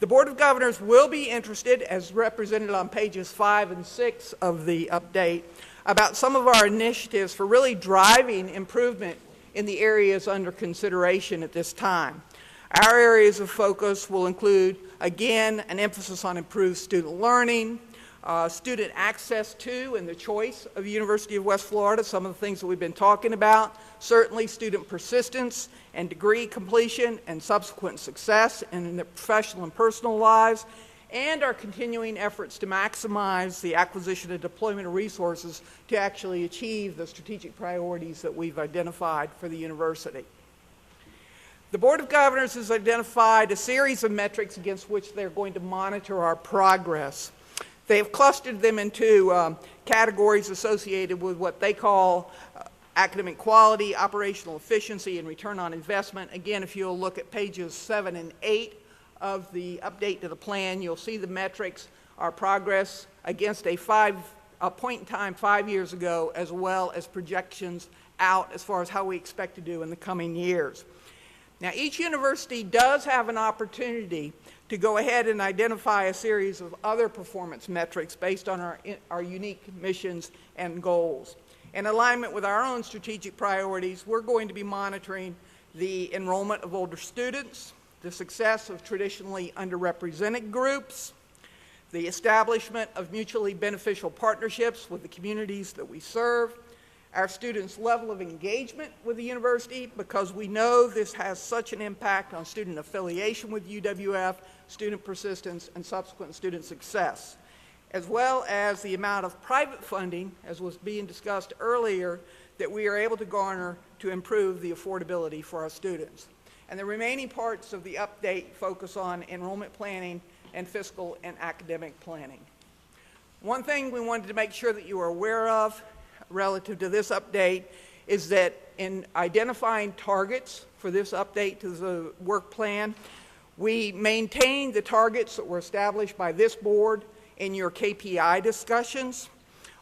The Board of Governors will be interested, as represented on pages 5 and 6 of the update, about some of our initiatives for really driving improvement in the areas under consideration at this time. Our areas of focus will include, again, an emphasis on improved student learning, student access to and the choice of the University of West Florida, some of the things that we've been talking about, certainly student persistence and degree completion and subsequent success in their professional and personal lives, and our continuing efforts to maximize the acquisition and deployment of resources to actually achieve the strategic priorities that we've identified for the university. The Board of Governors has identified a series of metrics against which they're going to monitor our progress. They have clustered them into categories associated with what they call academic quality, operational efficiency, and return on investment. Again, if you'll look at pages 7 and 8 of the update to the plan, you'll see the metrics, our progress against a point in time 5 years ago, as well as projections out as far as how we expect to do in the coming years. Now, each university does have an opportunity to go ahead and identify a series of other performance metrics based on our unique missions and goals. In alignment with our own strategic priorities, we're going to be monitoring the enrollment of older students, the success of traditionally underrepresented groups, the establishment of mutually beneficial partnerships with the communities that we serve, our students' level of engagement with the university, because we know this has such an impact on student affiliation with UWF, student persistence, and subsequent student success, as well as the amount of private funding, as was being discussed earlier, that we are able to garner to improve the affordability for our students. And the remaining parts of the update focus on enrollment planning and fiscal and academic planning. One thing we wanted to make sure that you are aware of relative to this update is that in identifying targets for this update to the work plan, we maintain the targets that were established by this board in your KPI discussions,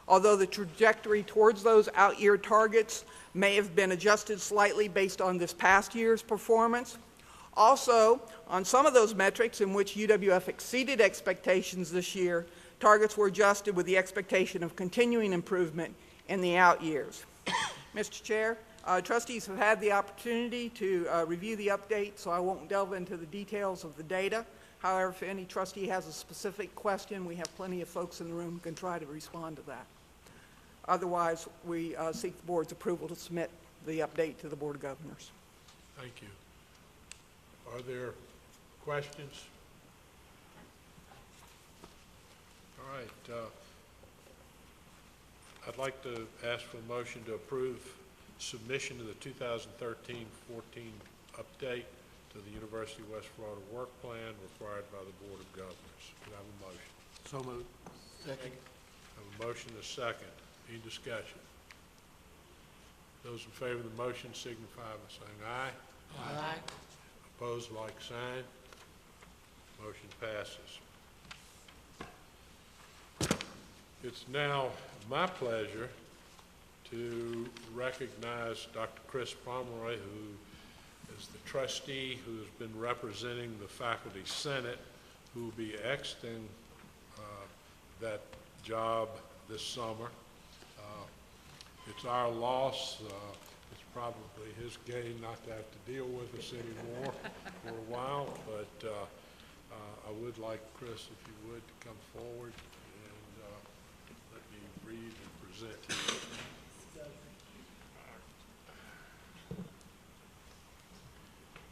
although the trajectory towards those out-year targets may have been adjusted slightly based on this past year's performance. Also, on some of those metrics in which UWF exceeded expectations this year, targets were adjusted with the expectation of continuing improvement in the out years. Mr. Chair, trustees have had the opportunity to review the update, so I won't delve into the details of the data. However, if any trustee has a specific question, we have plenty of folks in the room who can try to respond to that. Otherwise, we seek the board's approval to submit the update to the Board of Governors. Thank you. Are there questions? All right. I'd like to ask for a motion to approve submission of the 2013-14 update to the University of West Florida work plan required by the Board of Governors. Could I have a motion? So moved. Second. I have a motion and a second. Any discussion? Those in favor of the motion signify by saying aye. Aye. Opposed, like sign. Motion passes. It's now my pleasure to recognize Dr. Chris Pomeroy, who is the trustee who has been representing the Faculty Senate, who will be exiting that job this summer. It's our loss. It's probably his gain not to have to deal with us anymore for a while, but I would like Chris, if you would, to come forward and let me read and present you.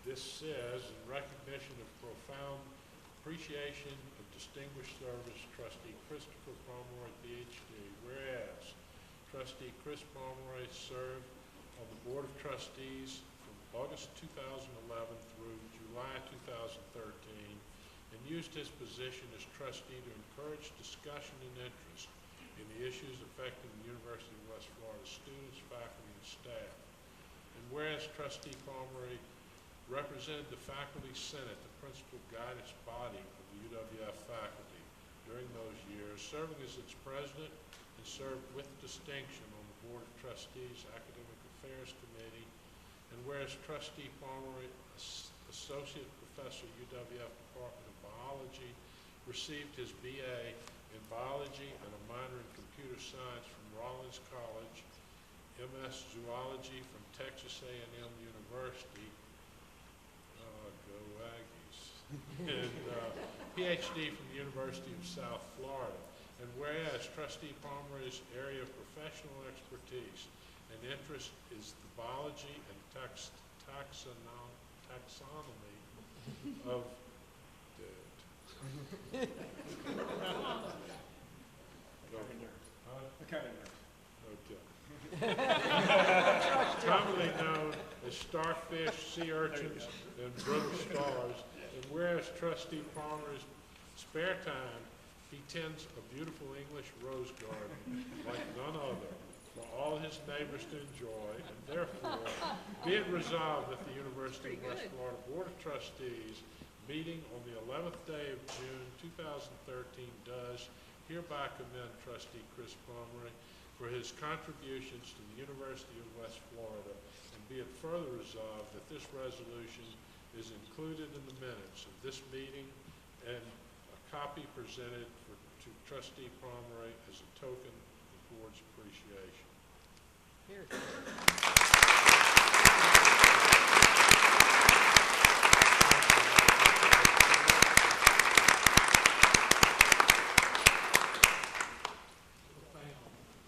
This says, in recognition of profound appreciation of distinguished service, Trustee Christopher Pomeroy, PhD, whereas Trustee Chris Pomeroy served on the Board of Trustees from August 2011 through July 2013 and used his position as trustee to encourage discussion and interest in the issues affecting the University of West Florida students, faculty, and staff. And whereas Trustee Pomeroy represented the Faculty Senate, the principal guidance body of the UWF faculty, during those years, serving as its president and served with distinction on the Board of Trustees Academic Affairs Committee. And whereas Trustee Pomeroy, Associate Professor, UWF Department of Biology, received his BA in Biology and a minor in Computer Science from Rollins College, MS Zoology from Texas A&M University, go Aggies, and PhD from the University of South Florida. And whereas Trustee Pomeroy's area of professional expertise and interest is the biology and taxonomy of commonly known as starfish, sea urchins, and brook stars. And whereas Trustee Palmer's spare time, he tends a beautiful English rose garden like none other for all his neighbors to enjoy, and therefore be it resolved that the University of West Florida Board of Trustees, meeting on the 11th day of June 2013, does hereby commend Trustee Chris Pomeroy for his contributions to the University of West Florida, and be it further resolved that this resolution is included in the minutes of this meeting and a copy presented to Trustee Pomeroy as a token of the board's appreciation. Here.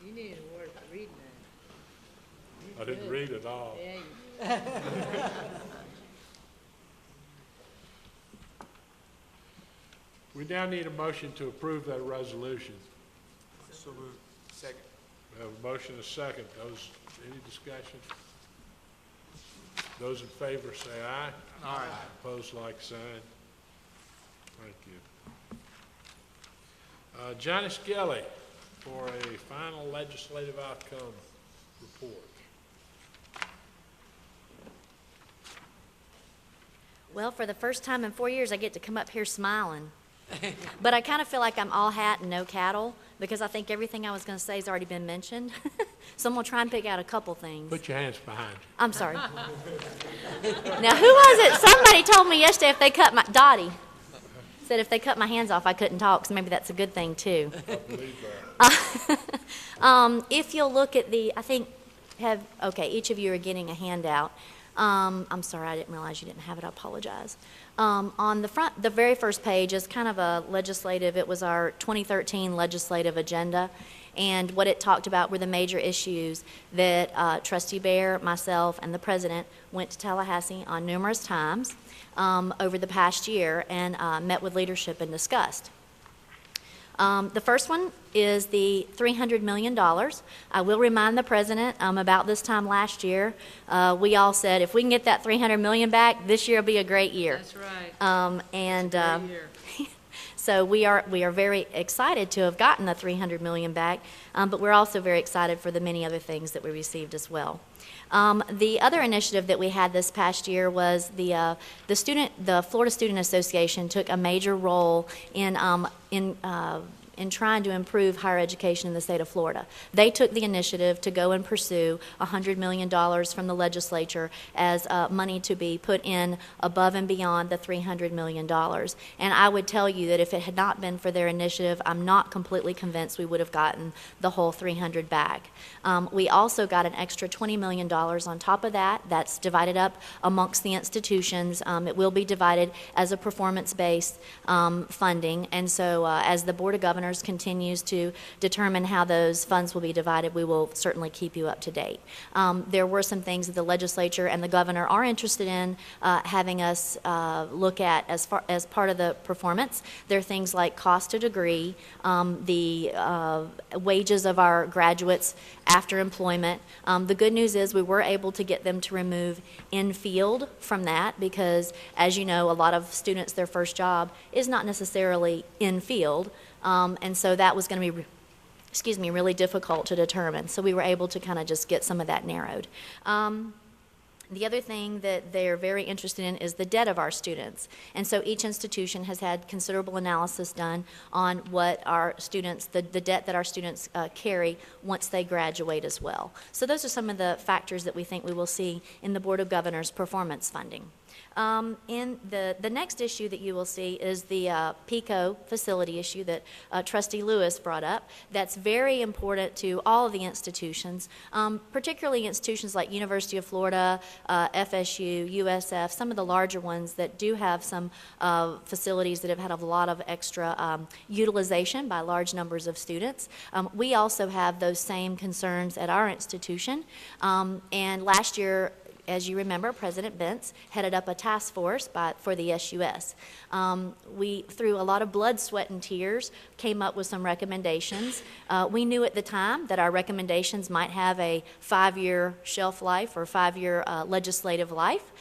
You need an award for reading that. I didn't read it all. Yeah, you We now need a motion to approve that resolution. So moved. Second. We have a motion and a second. Any discussion? Those in favor say aye. Aye. Opposed, like sign. Thank you. Johnny Skelly for a final legislative outcome report. Well, for the first time in 4 years, I get to come up here smiling. But I kind of feel like I'm all hat and no cattle, because I think everything I was going to say has already been mentioned. So I'm going to try and pick out a couple things. Put your hands behind you. I'm sorry. Now, who was it? Somebody told me yesterday if they cut my, Dottie said if they cut my hands off, I couldn't talk, so maybe that's a good thing, too. I believe that. If you'll look at the, I think, okay, each of you are getting a handout. I'm sorry, I didn't realize you didn't have it. I apologize. On the front, the very first page is kind of a legislative, it was our 2013 legislative agenda, and what it talked about were the major issues that Trustee Bear, myself, and the President went to Tallahassee on numerous times over the past year and met with leadership and discussed. The first one is the $300 million. I will remind the President about this time last year, we all said if we can get that $300 million back, this year will be a great year. That's right. So we are very excited to have gotten the $300 million back, but we're also very excited for the many other things that we received as well. The other initiative that we had this past year was the Florida Student Association took a major role in trying to improve higher education in the state of Florida. They took the initiative to go and pursue $100 million from the legislature as money to be put in above and beyond the $300 million. And I would tell you that if it had not been for their initiative, I'm not completely convinced we would have gotten the whole $300 back. We also got an extra $20 million on top of that. That's divided up amongst the institutions. It will be divided as a performance-based funding. And so as the Board of Governors continues to determine how those funds will be divided, we will certainly keep you up to date. There were some things that the legislature and the governor are interested in having us look at as part of the performance. There are things like cost to degree, the wages of our graduates after employment. The good news is we were able to get them to remove in-field from that because, as you know, a lot of students, their first job is not necessarily in-field. And so that was going to be, really difficult to determine. So we were able to kind of just get some of that narrowed. The other thing that they're very interested in is the debt of our students. And so each institution has had considerable analysis done on what our students, the debt that our students carry once they graduate as well. So those are some of the factors that we think we will see in the Board of Governors performance funding. In the next issue that you will see is the PICO facility issue that Trustee Lewis brought up. That's very important to all of the institutions, particularly institutions like University of Florida, FSU, USF, some of the larger ones that do have some facilities that have had a lot of extra utilization by large numbers of students. We also have those same concerns at our institution, and last year, as you remember, President Bentz headed up a task force for the SUS. We, through a lot of blood, sweat, and tears, came up with some recommendations. We knew at the time that our recommendations might have a 5-year shelf life or 5-year legislative life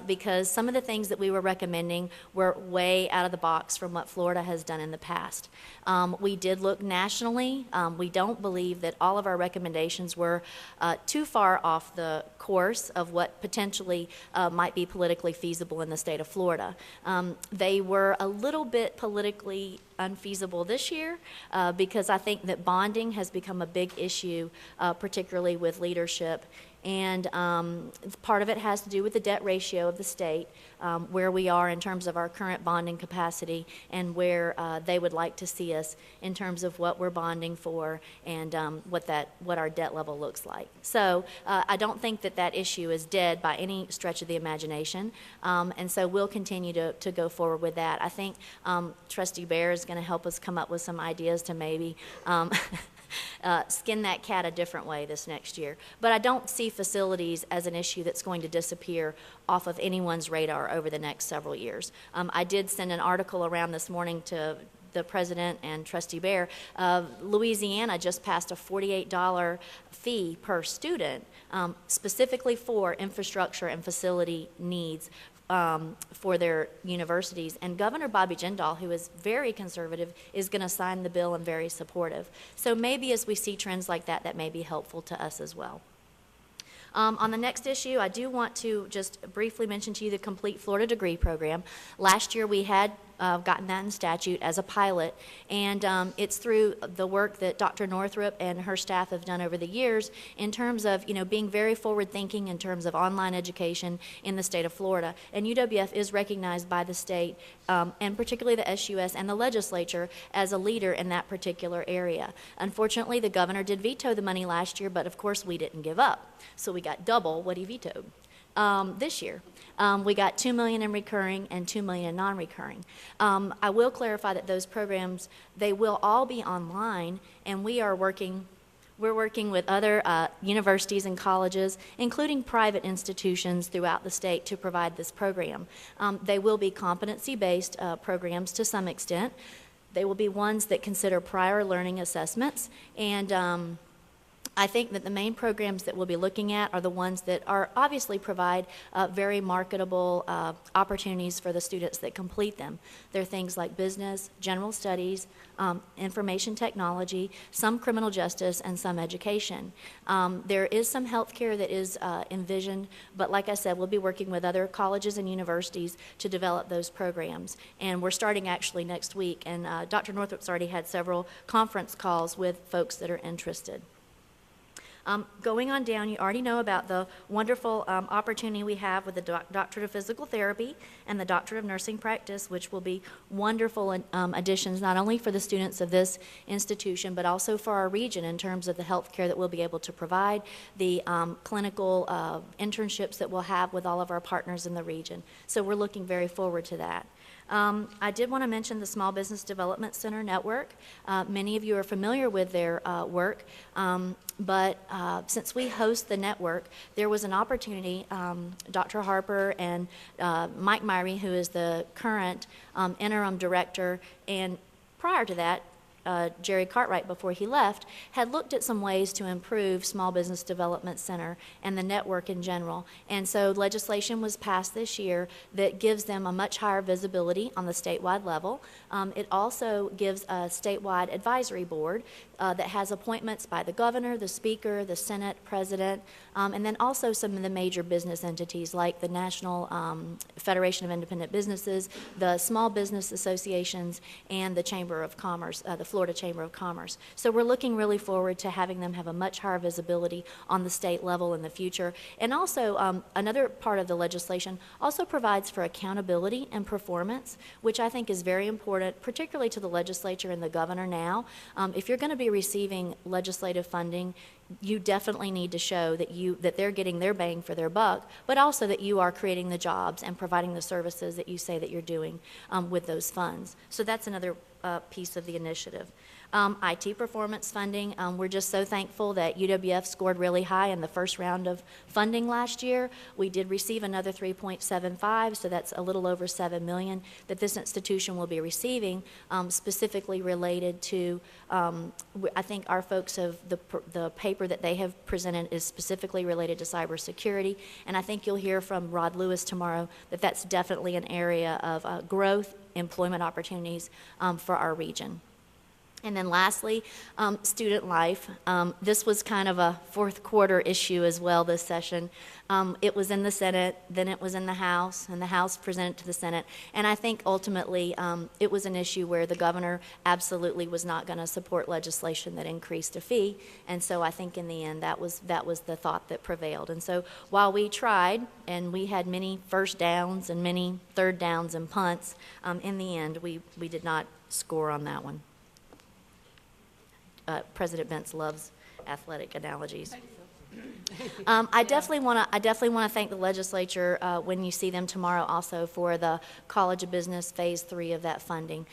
because some of the things that we were recommending were way out of the box from what Florida has done in the past. We did look nationally. We don't believe that all of our recommendations were too far off the course of what potentially might be politically feasible in the state of Florida. They were a little bit politically unfeasible this year because I think that bonding has become a big issue, particularly with leadership. And part of it has to do with the debt ratio of the state, where we are in terms of our current bonding capacity and where they would like to see us in terms of what we're bonding for and what our debt level looks like. So I don't think that issue is dead by any stretch of the imagination, and so we'll continue to go forward with that. I think Trustee Bear is going to help us come up with some ideas to maybe skin that cat a different way this next year. But I don't see facilities as an issue that's going to disappear off of anyone's radar over the next several years. I did send an article around this morning to the President and Trustee Bear. Louisiana just passed a $48 fee per student specifically for infrastructure and facility needs for their universities. And Governor Bobby Jindal, who is very conservative, is going to sign the bill and very supportive. So maybe as we see trends like that, that may be helpful to us as well. On the next issue, I do want to just briefly mention to you the Complete Florida Degree Program. Last year we had gotten that in statute as a pilot, and it's through the work that Dr. Northrup and her staff have done over the years in terms of being very forward-thinking in terms of online education in the state of Florida. And UWF is recognized by the state, and particularly the SUS and the legislature, as a leader in that particular area. Unfortunately, the governor did veto the money last year, but of course we didn't give up. So we got double what he vetoed. This year, we got $2 million in recurring and $2 million in non-recurring. I will clarify that those programs, they will all be online, and we're working with other universities and colleges, including private institutions throughout the state, to provide this program. They will be competency-based programs to some extent. They will be ones that consider prior learning assessments, and I think that the main programs that we'll be looking at are the ones that are obviously provide very marketable opportunities for the students that complete them. They're things like business, general studies, information technology, some criminal justice, and some education. There is some healthcare that is envisioned, but like I said, we'll be working with other colleges and universities to develop those programs. And we're starting actually next week, and Dr. Northrup's already had several conference calls with folks that are interested. Going on down, you already know about the wonderful opportunity we have with the Doctorate of Physical Therapy and the Doctorate of Nursing Practice, which will be wonderful additions not only for the students of this institution, but also for our region in terms of the health care that we'll be able to provide, the clinical internships that we'll have with all of our partners in the region. So we're looking very forward to that. I did want to mention the Small Business Development Center Network. Many of you are familiar with their work, but since we host the network, there was an opportunity. Dr. Harper and Mike Myrie, who is the current interim director, and prior to that, Jerry Cartwright, before he left, had looked at some ways to improve Small Business Development Center and the network in general. And so legislation was passed this year that gives them a much higher visibility on the statewide level. It also gives a statewide advisory board that has appointments by the governor, the speaker, the Senate, president, and then also some of the major business entities like the National Federation of Independent Businesses, the Small Business Associations, and the Chamber of Commerce, the Florida Chamber of Commerce. So we're looking really forward to having them have a much higher visibility on the state level in the future. And also, another part of the legislation also provides for accountability and performance, which I think is very important, particularly to the legislature and the governor now. If you're going to be receiving legislative funding, you definitely need to show that they're getting their bang for their buck, but also that you are creating the jobs and providing the services that you say that you're doing with those funds. So that's another piece of the initiative. IT performance funding, we're just so thankful that UWF scored really high in the first round of funding last year. We did receive another 3.75, so that's a little over $7 million that this institution will be receiving, specifically related to, I think our folks have, the paper that they have presented is specifically related to cybersecurity, and I think you'll hear from Rod Lewis tomorrow that that's definitely an area of growth, employment opportunities for our region. And then lastly, student life. This was kind of a fourth quarter issue as well this session. It was in the Senate, then it was in the House, and the House presented to the Senate. And I think ultimately it was an issue where the governor absolutely was not going to support legislation that increased a fee. And so I think in the end that was the thought that prevailed. And so while we tried, and we had many first downs and many third downs and punts, in the end we did not score on that one. President Bentz loves athletic analogies. I definitely want to thank the legislature when you see them tomorrow also for the College of Business Phase 3 of that funding.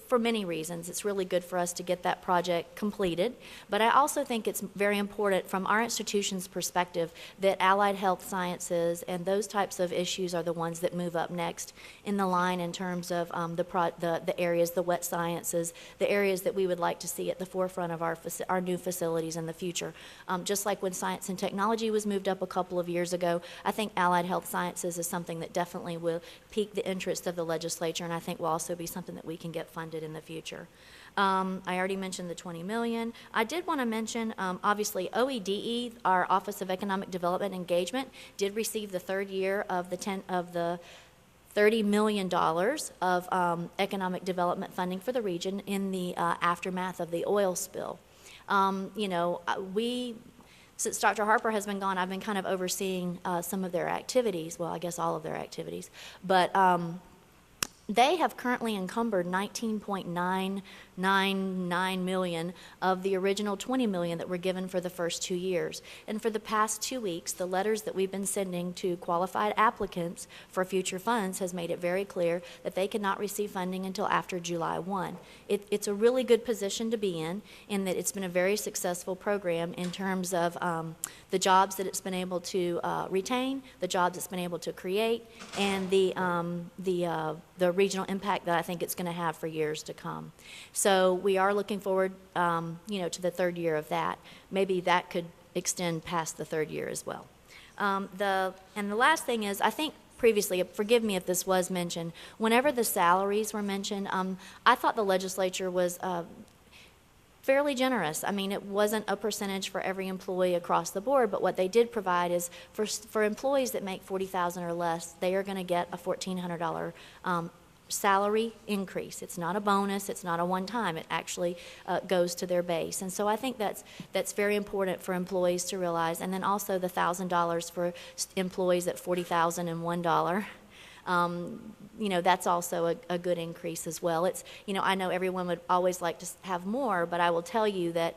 For many reasons, it's really good for us to get that project completed, but I also think it's very important from our institution's perspective that allied health sciences and those types of issues are the ones that move up next in the line in terms of the areas, the wet sciences, the areas that we would like to see at the forefront of our new facilities in the future. Just like when science and technology was moved up a couple of years ago, I think allied health sciences is something that definitely will pique the interest of the legislature, and I think will also be something that we can get funded in the future. I already mentioned the $20 million. I did want to mention, obviously, OEDE, our Office of Economic Development Engagement, did receive the third year of the $30 million of economic development funding for the region in the aftermath of the oil spill. Since Dr. Harper has been gone, I've been kind of overseeing some of their activities, well, I guess all of their activities, but they have currently encumbered $19.999 million of the original $20 million that were given for the first 2 years. And for the past 2 weeks, the letters that we've been sending to qualified applicants for future funds has made it very clear that they cannot receive funding until after July 1. It's a really good position to be in that it's been a very successful program in terms of the jobs that it's been able to retain, the jobs it's been able to create, and the regional impact that I think it's going to have for years to come. So we are looking forward, to the third year of that. Maybe that could extend past the third year as well. And the last thing is, I think previously, forgive me if this was mentioned, whenever the salaries were mentioned, I thought the legislature was fairly generous. I mean, it wasn't a percentage for every employee across the board, but what they did provide is for employees that make $40,000 or less, they are going to get a $1,400 salary increase. It's not a bonus. It's not a one-time. It actually goes to their base. And so I think that's very important for employees to realize. And then also the $1,000 for employees at $40,001. That's also a good increase as well. It's, I know everyone would always like to have more, but I will tell you that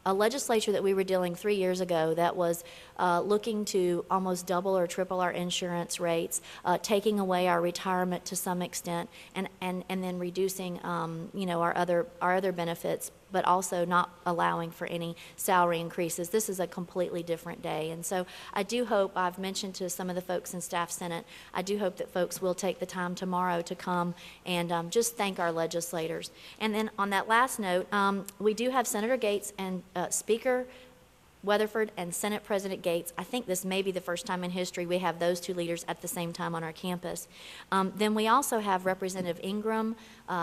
a legislature that we were dealing 3 years ago that was looking to almost double or triple our insurance rates, taking away our retirement to some extent, and then reducing our other benefits but also not allowing for any salary increases. This is a completely different day. And so I do hope, I've mentioned to some of the folks in Staff Senate, I do hope that folks will take the time tomorrow to come and just thank our legislators. And then on that last note, we do have Senator Gates and Speaker Weatherford and Senate President Gates. I think this may be the first time in history we have those two leaders at the same time on our campus. Then we also have Representative Ingram,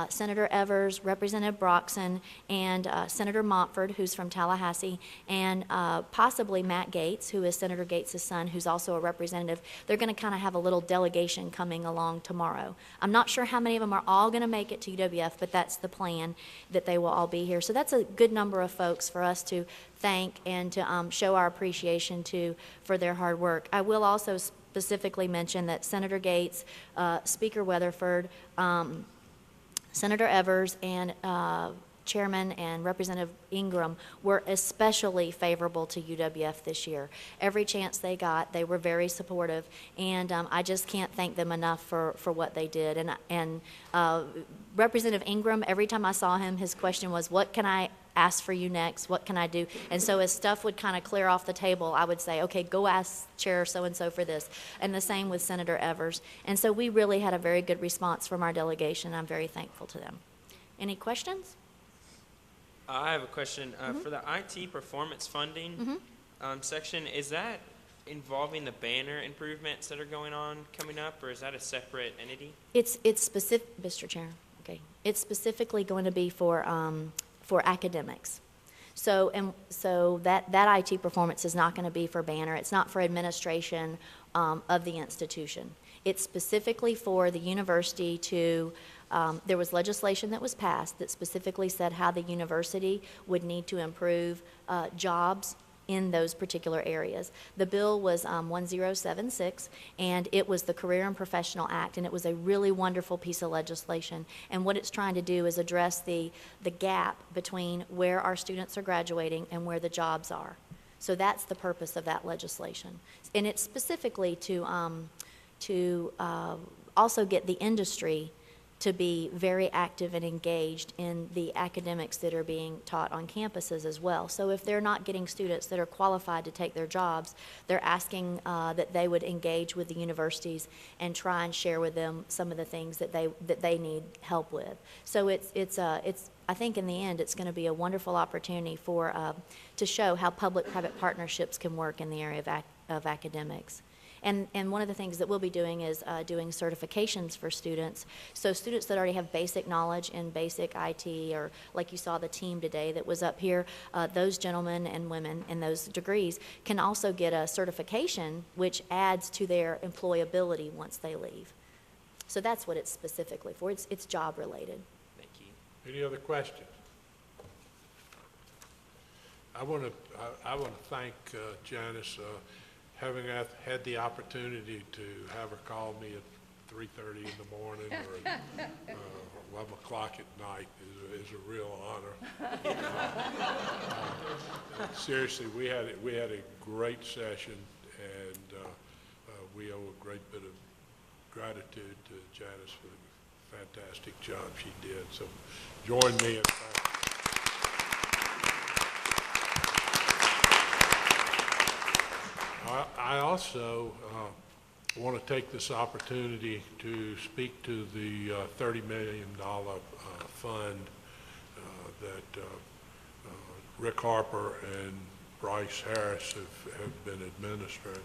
Senator Evers, Representative Broxson, and Senator Montford, who's from Tallahassee, and possibly Matt Gates, who is Senator Gates' son, who's also a representative. They're going to kind of have a little delegation coming along tomorrow. I'm not sure how many of them are all going to make it to UWF, but that's the plan, that they will all be here. So that's a good number of folks for us to thank and to show our appreciation to for their hard work. I will also specifically mention that Senator Gates, Speaker Weatherford, Senator Evers, and Chairman and Representative Ingram were especially favorable to UWF this year. Every chance they got, they were very supportive, and I just can't thank them enough for what they did. And Representative Ingram, every time I saw him, his question was, what can I ask for you next? What can I do? And so as stuff would kind of clear off the table, I would say, okay, go ask Chair so-and-so for this. And the same with Senator Evers. And so we really had a very good response from our delegation. I'm very thankful to them. Any questions? I have a question. For the IT performance funding section, is that involving the banner improvements that are coming up, or is that a separate entity? It's specific, Mr. Chair. Okay, it's specifically going to be for academics. So that IT performance is not going to be for banner. It's not for administration of the institution. It's specifically for the university to. There was legislation that was passed that specifically said how the university would need to improve jobs in those particular areas. The bill was 1076, and it was the Career and Professional Act, and it was a really wonderful piece of legislation. And what it's trying to do is address the gap between where our students are graduating and where the jobs are. So that's the purpose of that legislation. And it's specifically to also get the industry to be very active and engaged in the academics that are being taught on campuses as well. So if they're not getting students that are qualified to take their jobs, they're asking that they would engage with the universities and try and share with them some of the things that they need help with. So it's I think in the end it's going to be a wonderful opportunity for to show how public-private partnerships can work in the area of academics. And one of the things that we'll be doing is doing certifications for students. So students that already have basic knowledge in basic IT, or like you saw the team today that was up here, those gentlemen and women in those degrees can also get a certification which adds to their employability once they leave. So that's what it's specifically for. It's job related. Thank you. Any other questions? I want to thank Janice. Having had the opportunity to have her call me at 3:30 in the morning or at 11 o'clock at night is a real honor. Seriously, we had a great session, and we owe a great bit of gratitude to Janice for the fantastic job she did. So join me in thanking. I also want to take this opportunity to speak to the $30 million fund that Rick Harper and Bryce Harris have been administering.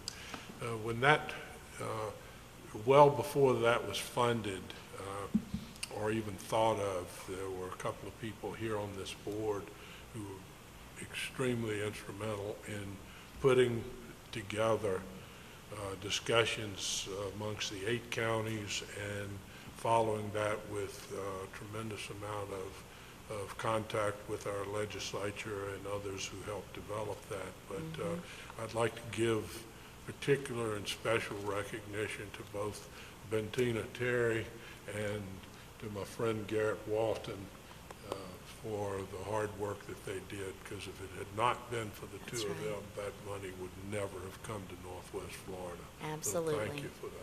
When that, well before that was funded or even thought of, there were a couple of people here on this board who were extremely instrumental in putting together discussions amongst the 8 counties, and following that with a tremendous amount of contact with our legislature and others who helped develop that. But I'd like to give particular and special recognition to both Bentina Terry and to my friend Garrett Walton for the hard work that they did, because if it had not been for the two of them, that money would never have come to Northwest Florida. Absolutely. So thank you for that.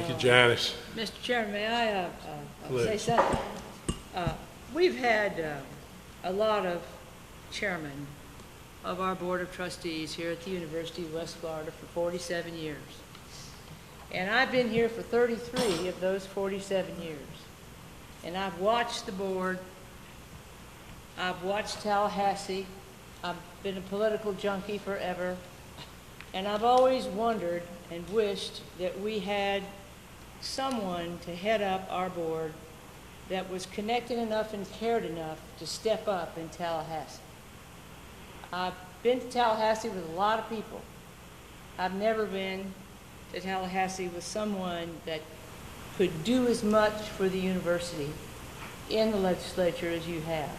Thank you, Janice. Mr. Chairman, may I say Please. something? We've had a lot of chairmen of our Board of Trustees here at the University of West Florida for 47 years. And I've been here for 33 of those 47 years. And I've watched the board. I've watched Tallahassee. I've been a political junkie forever. And I've always wondered and wished that we had someone to head up our board that was connected enough and cared enough to step up in Tallahassee. I've been to Tallahassee with a lot of people. I've never been to Tallahassee with someone that could do as much for the university in the legislature as you have.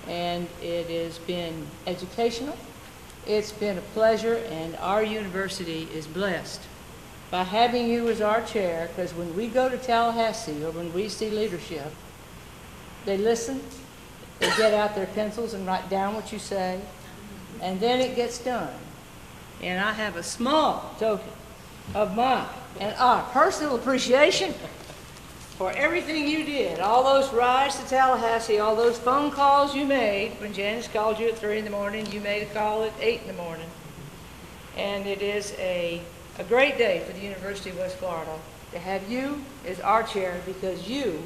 And it has been educational. It's been a pleasure, and our university is blessed by having you as our chair, because when we go to Tallahassee or when we see leadership, they listen, they get out their pencils and write down what you say, and then it gets done. And I have a small token of my and our personal appreciation for everything you did, all those rides to Tallahassee, all those phone calls you made. When Janice called you at 3 in the morning, you made a call at 8 in the morning. And it is a great day for the University of West Florida to have you as our chair, because you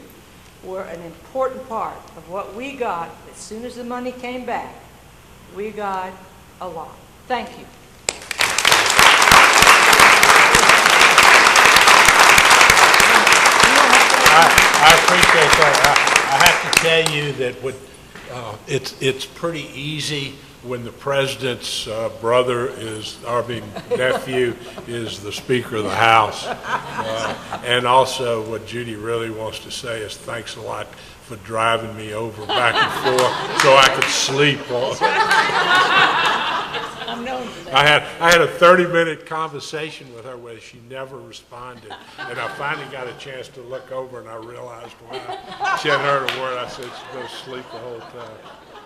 were an important part of what we got. As soon as the money came back, we got a lot. Thank you. I appreciate that. I have to tell you that it's pretty easy when the president's brother nephew is the Speaker of the House. And also what Judy really wants to say is thanks a lot for driving me over back and forth so I could sleep. I'm known for that. I had a 30-minute conversation with her where she never responded, and I finally got a chance to look over, and I realized, wow, she hadn't heard a word I said. She's going to sleep the whole time.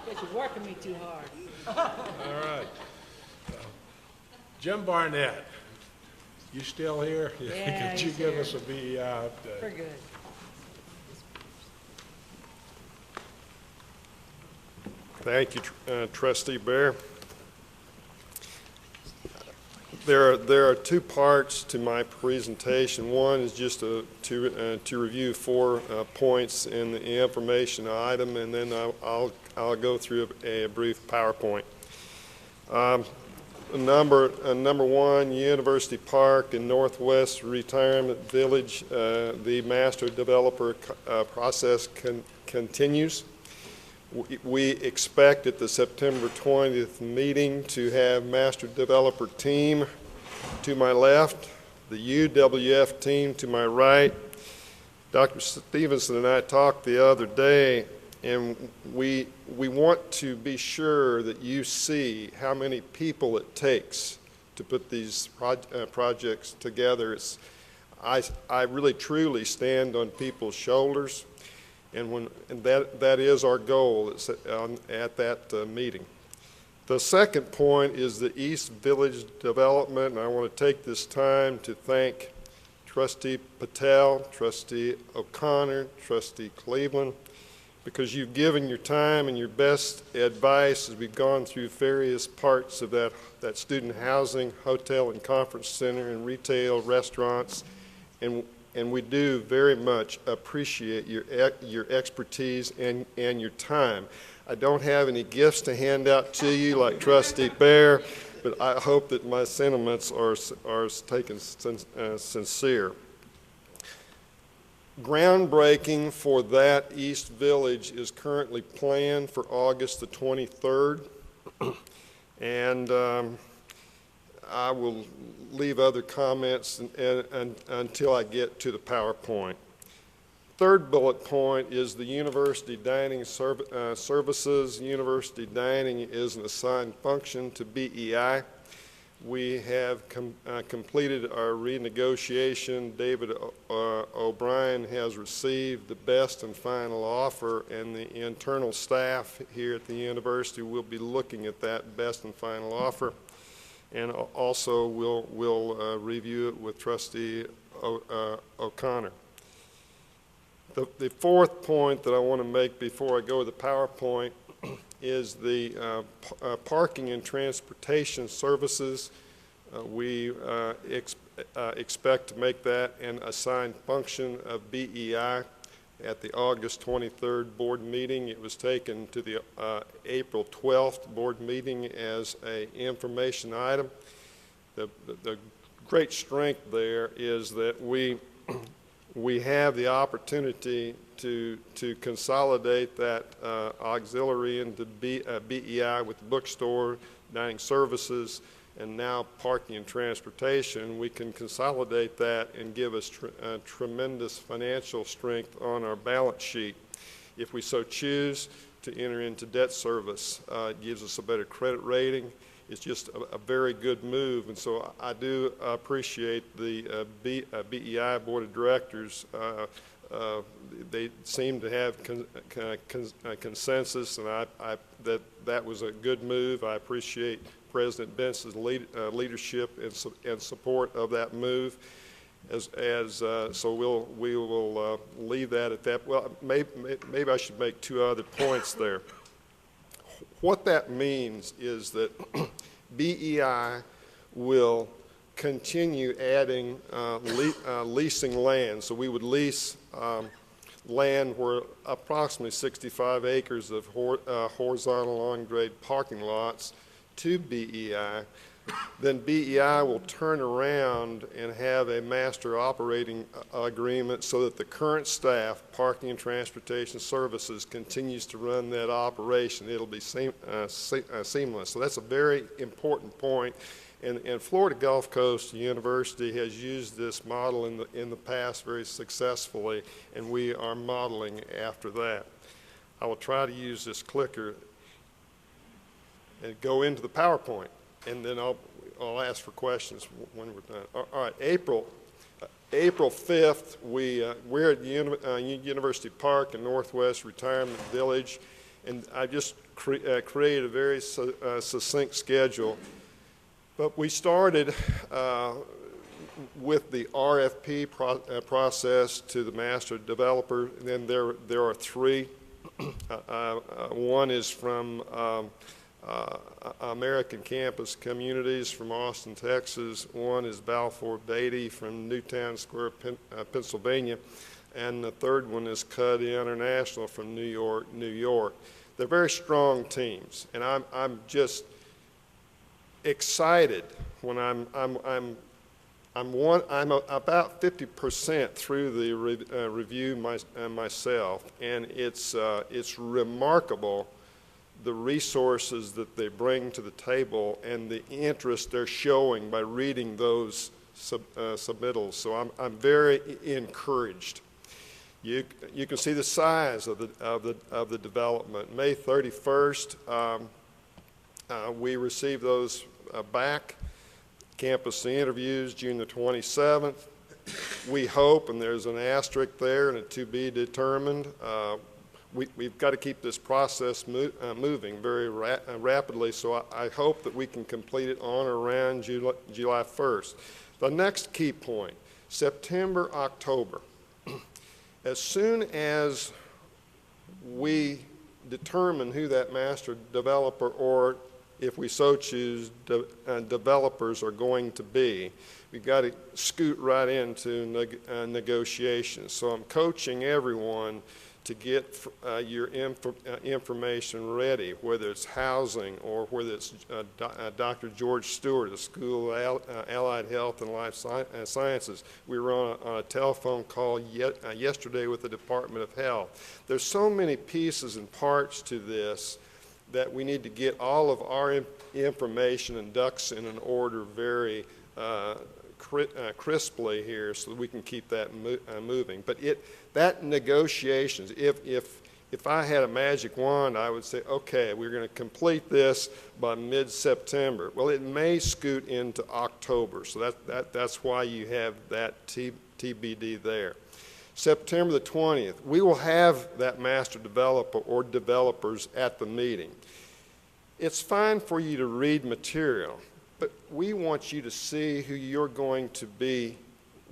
But you're working me too hard. All right. Jim Barnett, you still here? Yeah, Could you he's give here. us a BEI update? We're good. Thank you, Trustee Bear. There are two parts to my presentation. One is just to review 4 points in the information item, and then I'll go through a brief PowerPoint. Number 1, University Park in Northwest Retirement Village. The master developer process continues. We expect at the September 20th meeting to have master developer team to my left, the UWF team to my right. Dr. Stevenson and I talked the other day, and we want to be sure that you see how many people it takes to put these projects together. I really truly stand on people's shoulders. And that is our goal at that meeting. The second point is the East Village development, and I want to take this time to thank Trustee Patel, Trustee O'Connor, Trustee Cleveland, because you've given your time and your best advice as we've gone through various parts of that student housing, hotel and conference center, and retail, restaurants, and we do very much appreciate your expertise and your time. I don't have any gifts to hand out to you like Trustee Bear, but I hope that my sentiments are taken sincere. Groundbreaking for that East Village is currently planned for August the 23rd, and I will leave other comments until I get to the PowerPoint. Third bullet point is the university dining services. University dining is an assigned function to BEI. We have completed our renegotiation. David O'Brien has received the best and final offer, and the internal staff here at the university will be looking at that best and final offer. And also we'll review it with Trustee O'Connor. The fourth point that I want to make before I go to the PowerPoint is the parking and transportation services. We expect to make that an assigned function of BEI. At the August 23rd board meeting, it was taken to the April 12th board meeting as an information item. The great strength there is that we have the opportunity to consolidate that auxiliary into BEI with bookstore, dining services, and now parking and transportation. We can consolidate that and give us tremendous financial strength on our balance sheet. If we so choose to enter into debt service, it gives us a better credit rating. It's just a very good move, and so I do appreciate the BEI Board of Directors. They seem to have consensus, and that was a good move. I appreciate President Bence's leadership and support of that move. So we will leave that at that. Well, maybe I should make two other points there. What that means is that BEI will continue adding leasing land. So we would lease land where approximately 65 acres of horizontal on-grade parking lots to BEI. Then BEI will turn around and have a master operating agreement so that the current staff, Parking and Transportation Services, continues to run that operation. It'll be seamless. So that's a very important point. And Florida Gulf Coast University has used this model in the past very successfully, and we are modeling after that. I will try to use this clicker and go into the PowerPoint, and then I'll ask for questions when we're done. All right, April 5th, we're at University Park in Northwest Retirement Village, and I just created a very succinct schedule. But we started with the RFP process to the master developer, and then there are three. One is from American Campus Communities from Austin, Texas. One is Balfour Beatty from Newtown Square, Pennsylvania. And the third one is Cuddy International from New York, New York. They're very strong teams, and I'm just excited when I'm about 50% through the review myself, and it's remarkable the resources that they bring to the table and the interest they're showing by reading those submittals. So I'm very encouraged. You can see the size of the development. May 31st, we received those back. Campus interviews June the 27th. We hope, and there's an asterisk there and a to be determined. We've got to keep this process moving very rapidly, so I hope that we can complete it on or around July 1st. The next key point, September, October. As soon as we determine who that master developer, or if we so choose, developers are going to be, we've got to scoot right into negotiations. So I'm coaching everyone to get your information ready, whether it's housing or whether it's Dr. George Stewart, the School of Allied Health and Life Sciences. We were on a telephone call yesterday with the Department of Health. There's so many pieces and parts to this that we need to get all of our information and ducks in an order very crisply here so that we can keep that moving. But that negotiations, if I had a magic wand, I would say, okay, we're going to complete this by mid-September. Well, it may scoot into October, so that's why you have that TBD there. September the 20th, we will have that master developer or developers at the meeting. It's fine for you to read material, but we want you to see who you're going to be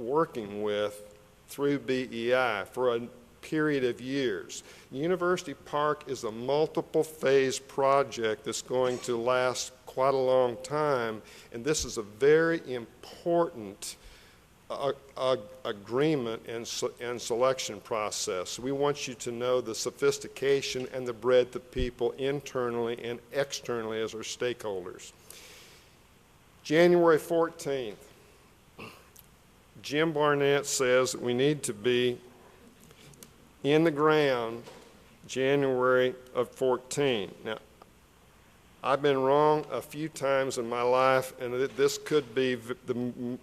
working with through BEI for a period of years. University Park is a multiple phase project that's going to last quite a long time, and this is a very important agreement and selection process. We want you to know the sophistication and the breadth of people internally and externally as our stakeholders. January 14th, Jim Barnett says that we need to be in the ground January of 14. Now, I've been wrong a few times in my life, and this could be the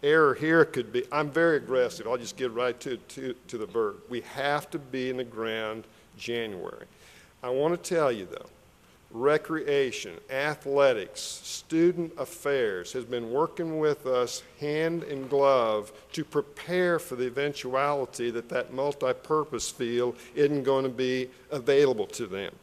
error here could be, I'm very aggressive. I'll just get right to the verb. We have to be in the ground January. I want to tell you, though, recreation, athletics, student affairs has been working with us hand in glove to prepare for the eventuality that that multi-purpose field isn't going to be available to them.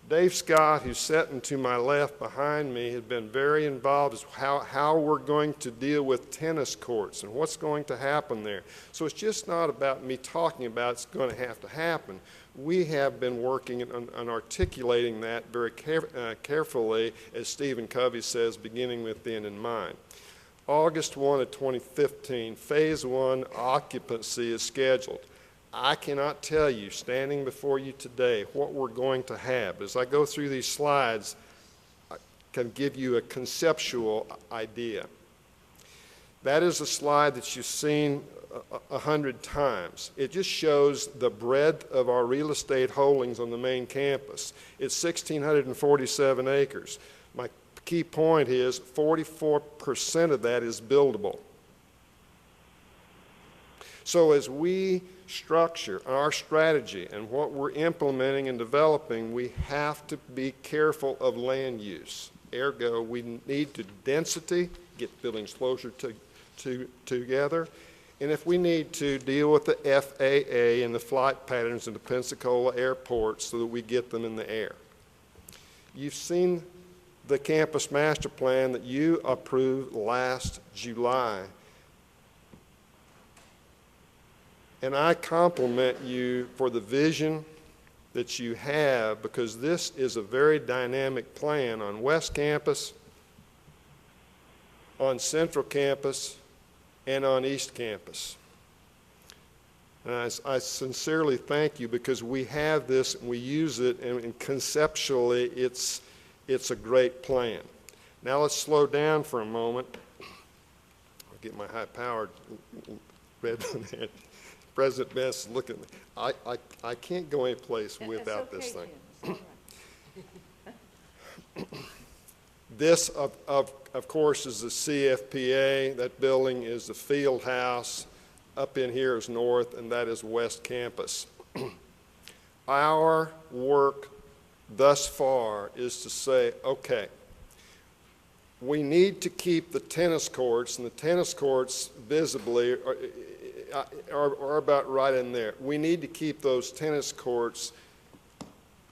Dave Scott, who's sitting to my left behind me, has been very involved as how we're going to deal with tennis courts and what's going to happen there. So it's just not about me talking about it's going to happen. We have been working on articulating that very carefully, as Stephen Covey says, beginning with the end in mind. August 1 of 2015, Phase 1 occupancy is scheduled. I cannot tell you, standing before you today, what we're going to have. As I go through these slides, I can give you a conceptual idea. That is a slide that you've seen 100 times. It just shows the breadth of our real estate holdings on the main campus. It's 1,647 acres. My key point is 44% of that is buildable. So as we structure our strategy and what we're implementing and developing, we have to be careful of land use. Ergo, we need to density, get buildings closer together, and if we need to, deal with the FAA and the flight patterns in the Pensacola airport so that we get them in the air. You've seen the campus master plan that you approved last July. And I compliment you for the vision that you have, because this is a very dynamic plan on West Campus, on Central Campus, and on East Campus. And I sincerely thank you, because we have this and we use it, and conceptually it's a great plan. Now let's slow down for a moment. I'll get my high-powered red one here. President Bess is looking at me. I can't go anyplace without this thing. This, of course, is the CFPA. That building is the field house. Up in here is North, and that is West Campus. Our work thus far is to say, okay, we need to keep the tennis courts, and the tennis courts visibly are about right in there. We need to keep those tennis courts.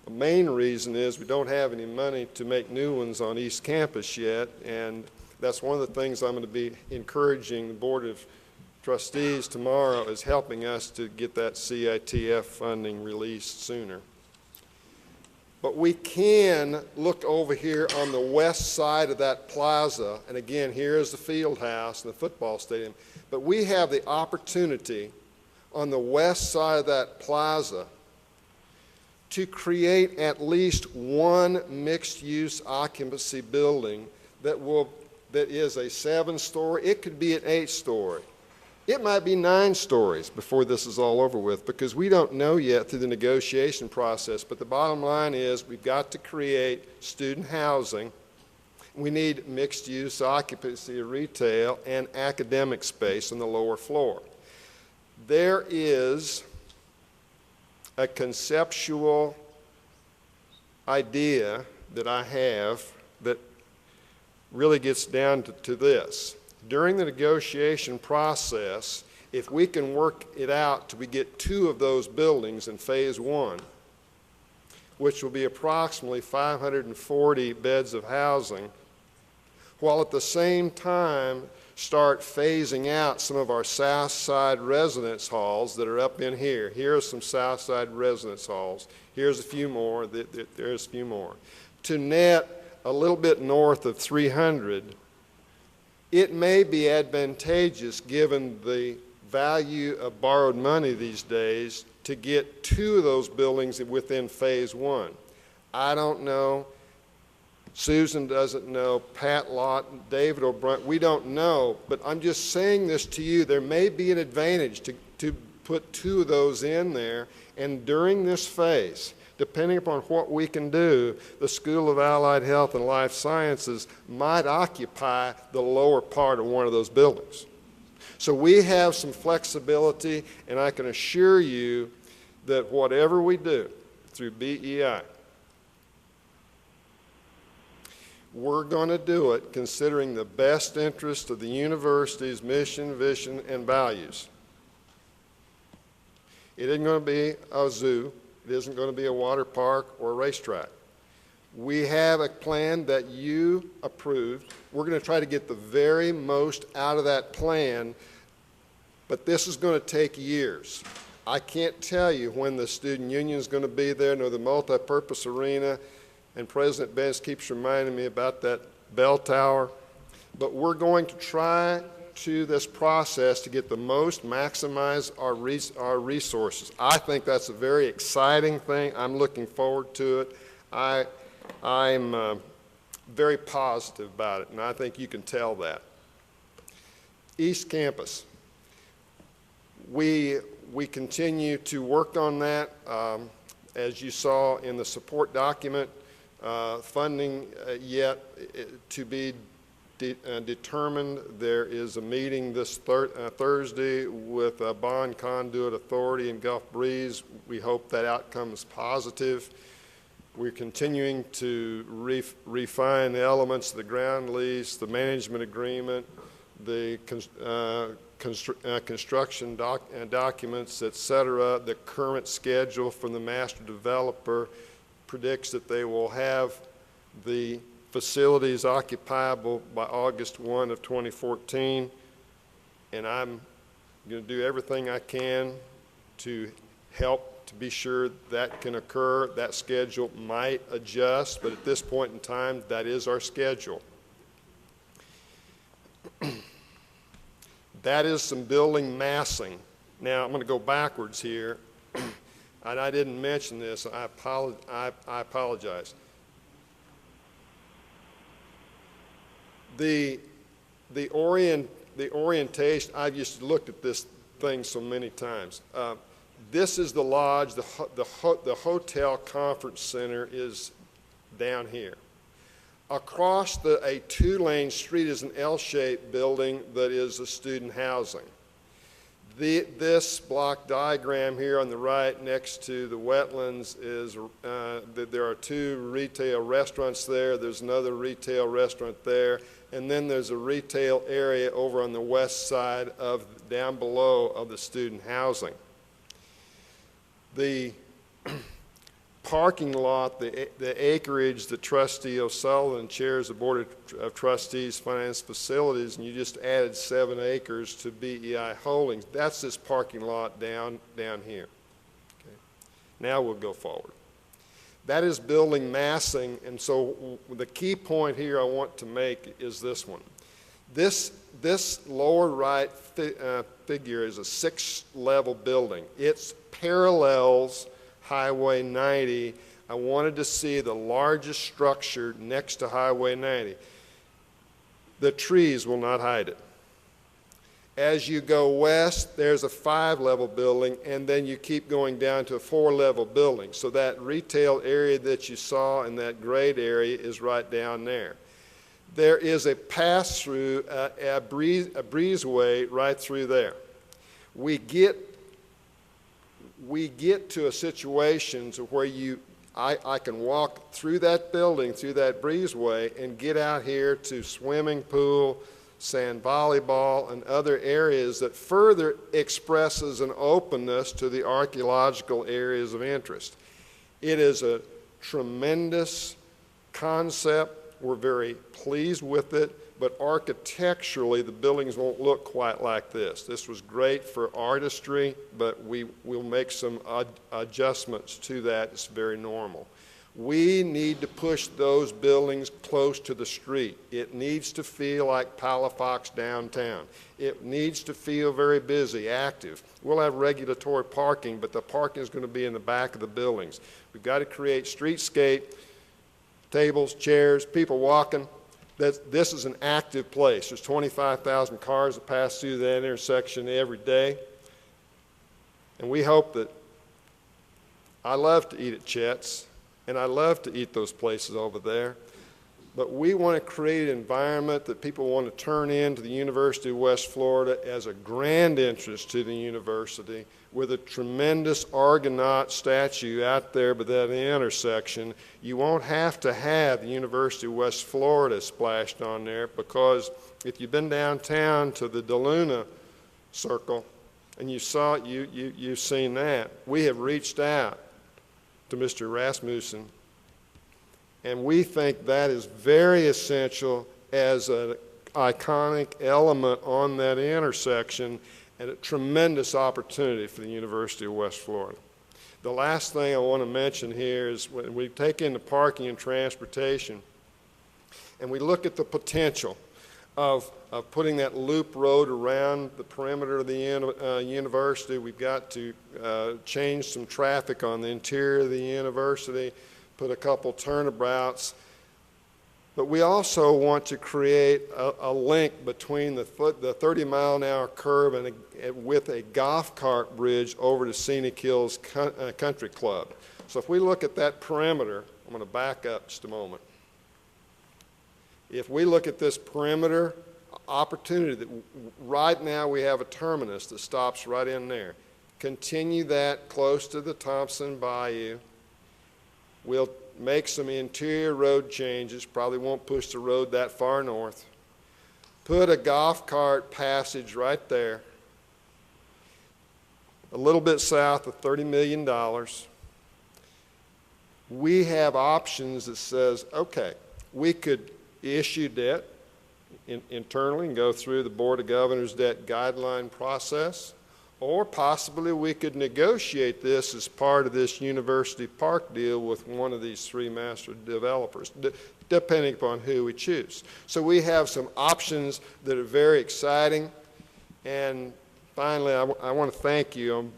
The main reason is we don't have any money to make new ones on East Campus yet, and that's one of the things I'm going to be encouraging the Board of Trustees tomorrow, is helping us to get that CITF funding released sooner. But we can look over here on the west side of that plaza, and again, here is the field house and the football stadium, but we have the opportunity on the west side of that plaza to create at least one mixed-use occupancy building that is a 7-story. It could be an 8-story. It might be 9 stories before this is all over with, because we don't know yet through the negotiation process. But the bottom line is we've got to create student housing. We need mixed-use occupancy of retail and academic space on the lower floor. There is a conceptual idea that I have that really gets down to this. During the negotiation process, if we can work it out till we get 2 of those buildings in Phase 1, which will be approximately 540 beds of housing, while at the same time start phasing out some of our South Side residence halls that are up in here. Here are some South Side residence halls. Here's a few more. There's a few more. To net a little bit north of 300, it may be advantageous, given the value of borrowed money these days, to get 2 of those buildings within phase 1. I don't know. Susan doesn't know. Pat Lawton, David O'Brien, we don't know. But I'm just saying this to you. There may be an advantage to put 2 of those in there. And during this phase, depending upon what we can do, the School of Allied Health and Life Sciences might occupy the lower part of one of those buildings. So we have some flexibility, and I can assure you that whatever we do through BEI, we're going to do it considering the best interest of the university's mission, vision, and values. It isn't going to be a zoo. It isn't going to be a water park or a racetrack. We have a plan that you approved. We're going to try to get the very most out of that plan, but this is going to take years. I can't tell you when the student union is going to be there, nor the multi-purpose arena, and President Benz keeps reminding me about that bell tower, but we're going to try to this process to get the most, maximize our resources. I think that's a very exciting thing. I'm looking forward to it. I'm very positive about it, and I think you can tell that. East Campus. We continue to work on that. As you saw in the support document, funding yet to be determined. There is a meeting this Thursday with Bond Conduit Authority and Gulf Breeze. We hope that outcome is positive. We're continuing to refine the elements of the ground lease, the management agreement, the construction documents, etc. The current schedule from the master developer predicts that they will have the facilities occupiable by August 1 of 2014, and I'm going to do everything I can to help to be sure that can occur. That schedule might adjust, but at this point in time, that is our schedule. That is some building massing. Now, I'm going to go backwards here, and I didn't mention this. I apologize. The orientation, I've just looked at this thing so many times. This is the lodge. The hotel conference center is down here. Across a 2-lane street is an L-shaped building that is a student housing. This block diagram here on the right next to the wetlands is there are 2 retail restaurants there. There's another retail restaurant there. And then there's a retail area over on the west side of, down below, of the student housing. The parking lot, the acreage that Trustee O'Sullivan chairs the Board of Trustees Finance Facilities, and you just added 7 acres to BEI Holdings. That's this parking lot down here. Okay. Now we'll go forward. That is building massing, and so the key point here I want to make is this one. This lower right figure is a 6-level building. It parallels Highway 90. I wanted to see the largest structure next to Highway 90. The trees will not hide it. As you go west, there's a 5-level building, and then you keep going down to a 4-level building. So that retail area that you saw in that grade area is right down there. There is a pass-through, a breezeway right through there. We get to a situation to where I can walk through that building, through that breezeway, and get out here to swimming pool, sand volleyball, and other areas that further expresses an openness to the archaeological areas of interest. It is a tremendous concept. We're very pleased with it, but architecturally, the buildings won't look quite like this. This was great for artistry, but we will make some adjustments to that. It's very normal. We need to push those buildings close to the street. It needs to feel like Palafox downtown. It needs to feel very busy, active. We'll have regulatory parking, but the parking is going to be in the back of the buildings. We've got to create streetscape, tables, chairs, people walking. This is an active place. There's 25,000 cars that pass through that intersection every day. And we hope that, I love to eat at Chet's, and I love to eat those places over there, but we want to create an environment that people want to turn into the University of West Florida as a grand entrance to the university, with a tremendous Argonaut statue out there by that intersection. You won't have to have the University of West Florida splashed on there, because if you've been downtown to the DeLuna Circle and you saw it, you've seen that. We have reached out to Mr. Rasmussen, and we think that is very essential as an iconic element on that intersection, and a tremendous opportunity for the University of West Florida. The last thing I want to mention here is when we take into parking and transportation, and we look at the potential of putting that loop road around the perimeter of the university. We've got to change some traffic on the interior of the university, put a couple turnabouts. But we also want to create a link between the 30-mile-an-hour curve and with a golf cart bridge over to Scenic Hills Country Club. So if we look at that perimeter, I'm going to back up just a moment. If we look at this perimeter opportunity, that right now we have a terminus that stops right in there. Continue that close to the Thompson Bayou. We'll make some interior road changes, probably won't push the road that far north. Put a golf cart passage right there, a little bit south of $30 million. We have options that says, okay, we could issue debt internally and go through the Board of Governors debt guideline process, or possibly we could negotiate this as part of this University Park deal with one of these three master developers, depending upon who we choose. So we have some options that are very exciting. And finally, I want to thank you on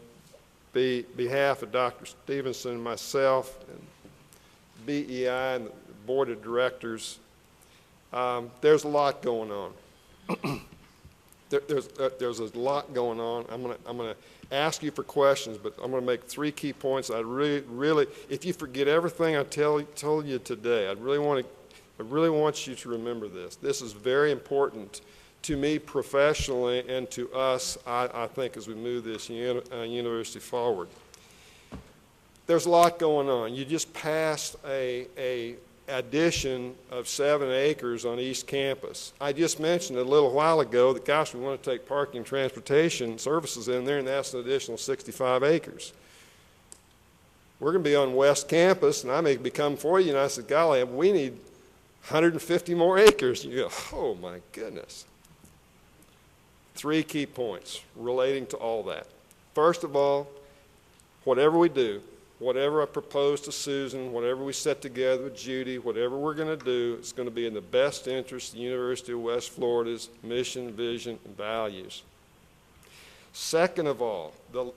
behalf of Dr. Stevenson and myself and BEI and the Board of Directors. There's a lot going on. There's a lot going on. I'm going to ask you for questions, but I'm going to make 3 key points. I really, if you forget everything I told you today, I really want you to remember this. This is very important to me professionally and to us, I think, as we move this university forward. There's a lot going on. You just passed a addition of 7 acres on East Campus. I just mentioned a little while ago that, gosh, we want to take parking and transportation services in there, and that's an additional 65 acres. We're going to be on West Campus, and I may be coming for you, and I said, golly, we need 150 more acres. You go, oh my goodness. 3 key points relating to all that. First of all, whatever we do, whatever I propose to Susan, whatever we set together with Judy, whatever we're going to do, it's going to be in the best interest of the University of West Florida's mission, vision, and values. Second of all,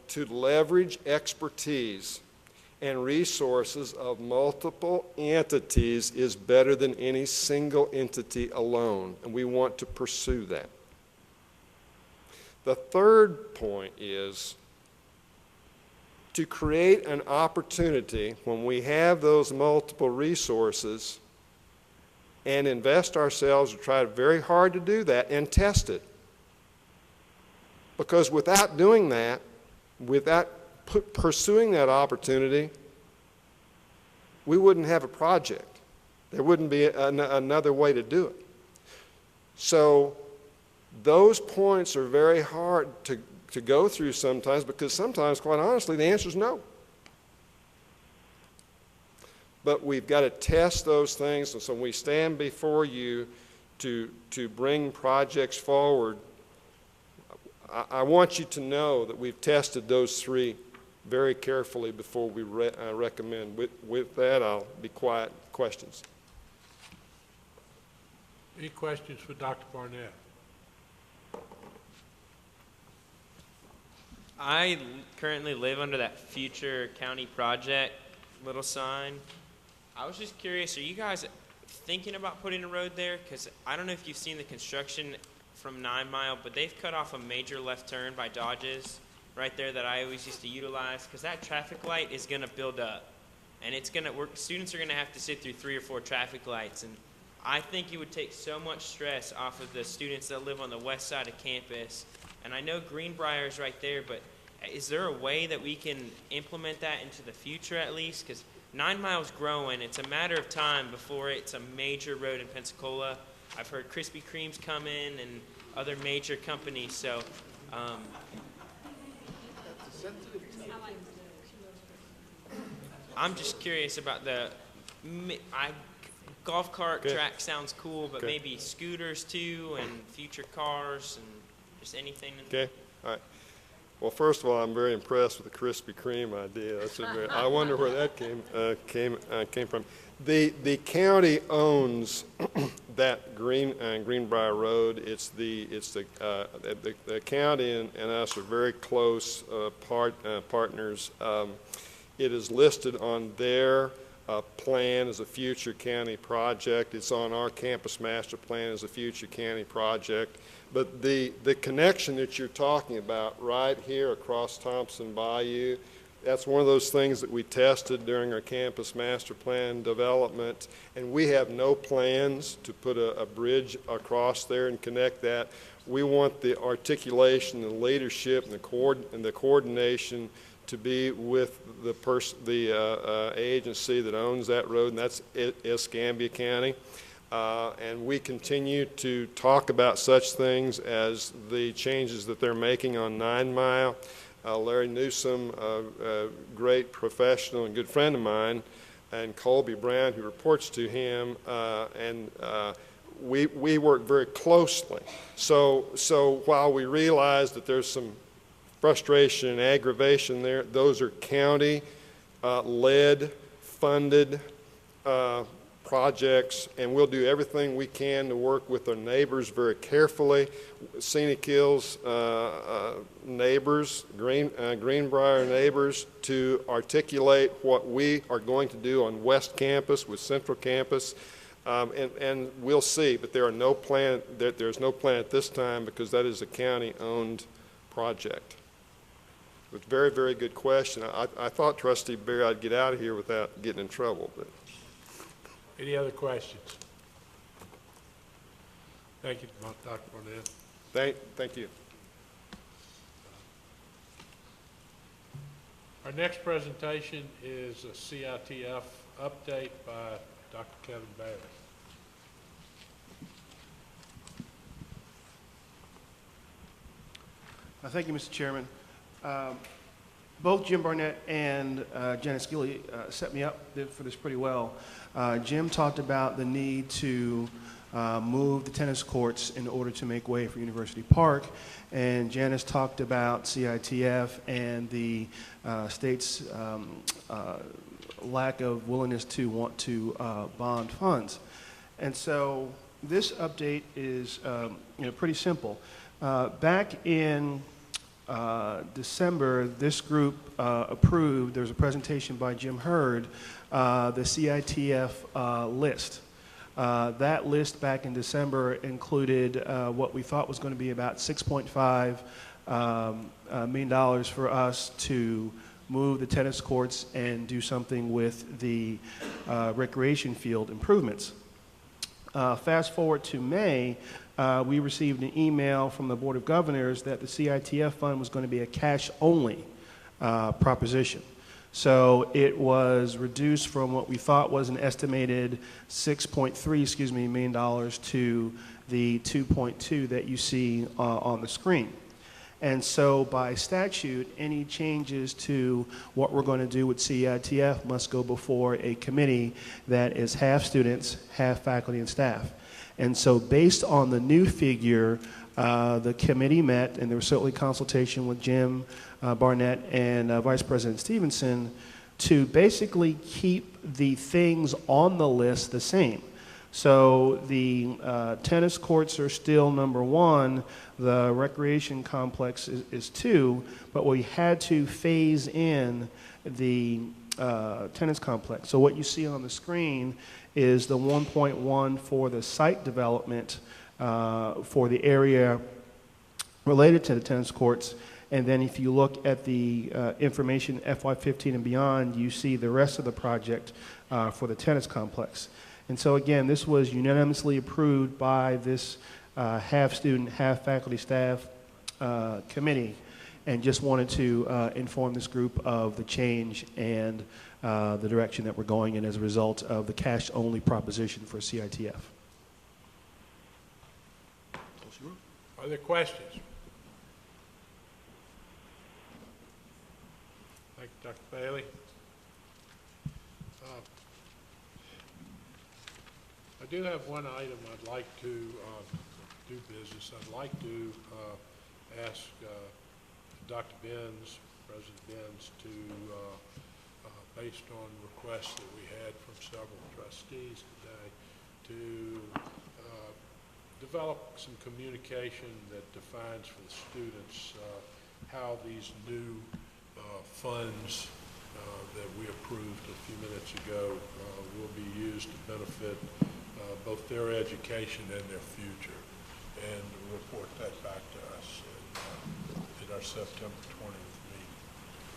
to leverage expertise and resources of multiple entities is better than any single entity alone, and we want to pursue that. The third point is to create an opportunity when we have those multiple resources and invest ourselves to try very hard to do that and test it. Because without doing that, without pursuing that opportunity, we wouldn't have a project. There wouldn't be another way to do it. So those points are very hard to go through sometimes, because sometimes, quite honestly, the answer is no. but we've got to test those things. And so when we stand before you to bring projects forward, I want you to know that we've tested those three very carefully before we recommend. With that, I'll be quiet. Questions? Any questions for Dr. Barnett? I currently live under that future county project little sign. I was just curious, are you guys thinking about putting a road there? Because I don't know if you've seen the construction from 9 Mile, but they've cut off a major left turn by Dodge's right there that I always used to utilize, because that traffic light is going to build up. And it's going to work. Students are going to have to sit through 3 or 4 traffic lights. And I think it would take so much stress off of the students that live on the west side of campus. And I know Greenbrier is right there, but is there a way that we can implement that into the future at least? Because 9 Mile's growing. It's a matter of time before it's a major road in Pensacola. I've heard Krispy Kreme's come in and other major companies. So I'm just curious about golf cart track sounds cool, but maybe scooters too, and future cars, and just anything. Okay, all right. Well, first of all, I'm very impressed with the Krispy Kreme idea. I wonder where that came from. The county owns that Greenbrier Road. It's the county and us are very close partners. It is listed on their plan as a future county project. It's on our campus master plan as a future county project. But the connection that you're talking about right here across Thompson Bayou, that's one of those things that we tested during our campus master plan development, and we have no plans to put a bridge across there and connect that. We want the articulation and leadership and the coordination to be with the agency that owns that road, and that's Escambia County. And we continue to talk about such things as the changes that they're making on 9 Mile. Larry Newsom, a great professional and good friend of mine, and Colby Brown, who reports to him, we work very closely. So while we realize that there's some frustration and aggravation there, those are county-led, funded projects, and we'll do everything we can to work with our neighbors very carefully. Scenic Hills neighbors, Greenbrier neighbors, to articulate what we are going to do on West Campus with Central Campus, and we'll see. But there's no plan at this time because that is a county-owned project. It was a very, very good question. I thought, Trustee Berry, I'd get out of here without getting in trouble, but. Any other questions? Thank you, Dr. Barnett. Thank you. Our next presentation is a CITF update by Dr. Kevin Bailey. Thank you, Mr. Chairman. Both Jim Barnett and Janice Gilley set me up for this pretty well. Jim talked about the need to move the tennis courts in order to make way for University Park, and Janice talked about CITF and the state's lack of willingness to want to bond funds. And so this update is pretty simple. Back in December, this group approved, there was a presentation by Jim Hurd, the CITF list. That list back in December included what we thought was going to be about $6.5 million for us to move the tennis courts and do something with the recreation field improvements. Fast forward to May, we received an email from the Board of Governors that the CITF fund was going to be a cash-only proposition. So it was reduced from what we thought was an estimated $6.3 million to the 2.2 that you see on the screen. And so by statute, any changes to what we're going to do with CITF must go before a committee that is half students, half faculty and staff. And so based on the new figure, the committee met, and there was certainly consultation with Jim Barnett and Vice President Stevenson to basically keep the things on the list the same. So the tennis courts are still number one, the recreation complex is two, but we had to phase in the tennis complex. So what you see on the screen is the 1.1 for the site development for the area related to the tennis courts. And then if you look at the information FY15 and beyond, you see the rest of the project for the tennis complex. And so again, this was unanimously approved by this half student, half faculty staff committee, and just wanted to inform this group of the change and the direction that we're going in as a result of the cash-only proposition for CITF. Are there questions? Thank you, Dr. Bailey. I do have one item I'd like to do business. I'd like to ask Dr. Benz, President Benz, to, based on requests that we had from several trustees today, to develop some communication that defines for the students how these new funds that we approved a few minutes ago will be used to benefit both their education and their future, and report that back to us at our September 20th meeting.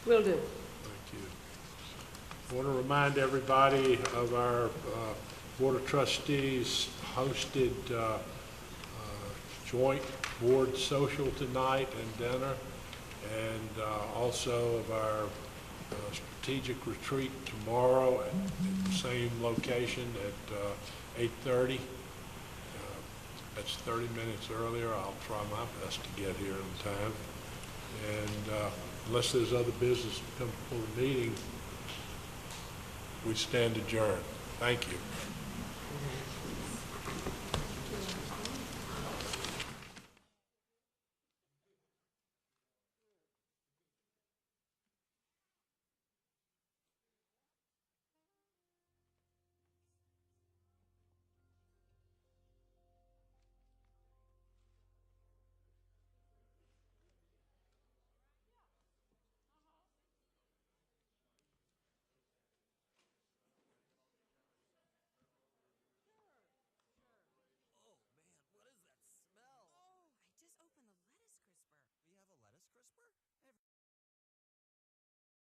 Will do. Thank you. I want to remind everybody of our Board of Trustees hosted joint board social tonight and dinner, and also of our strategic retreat tomorrow at the same location at 8:30. That's 30 minutes earlier. I'll try my best to get here in time. And unless there's other business to come before the meeting, we stand adjourned. Thank you.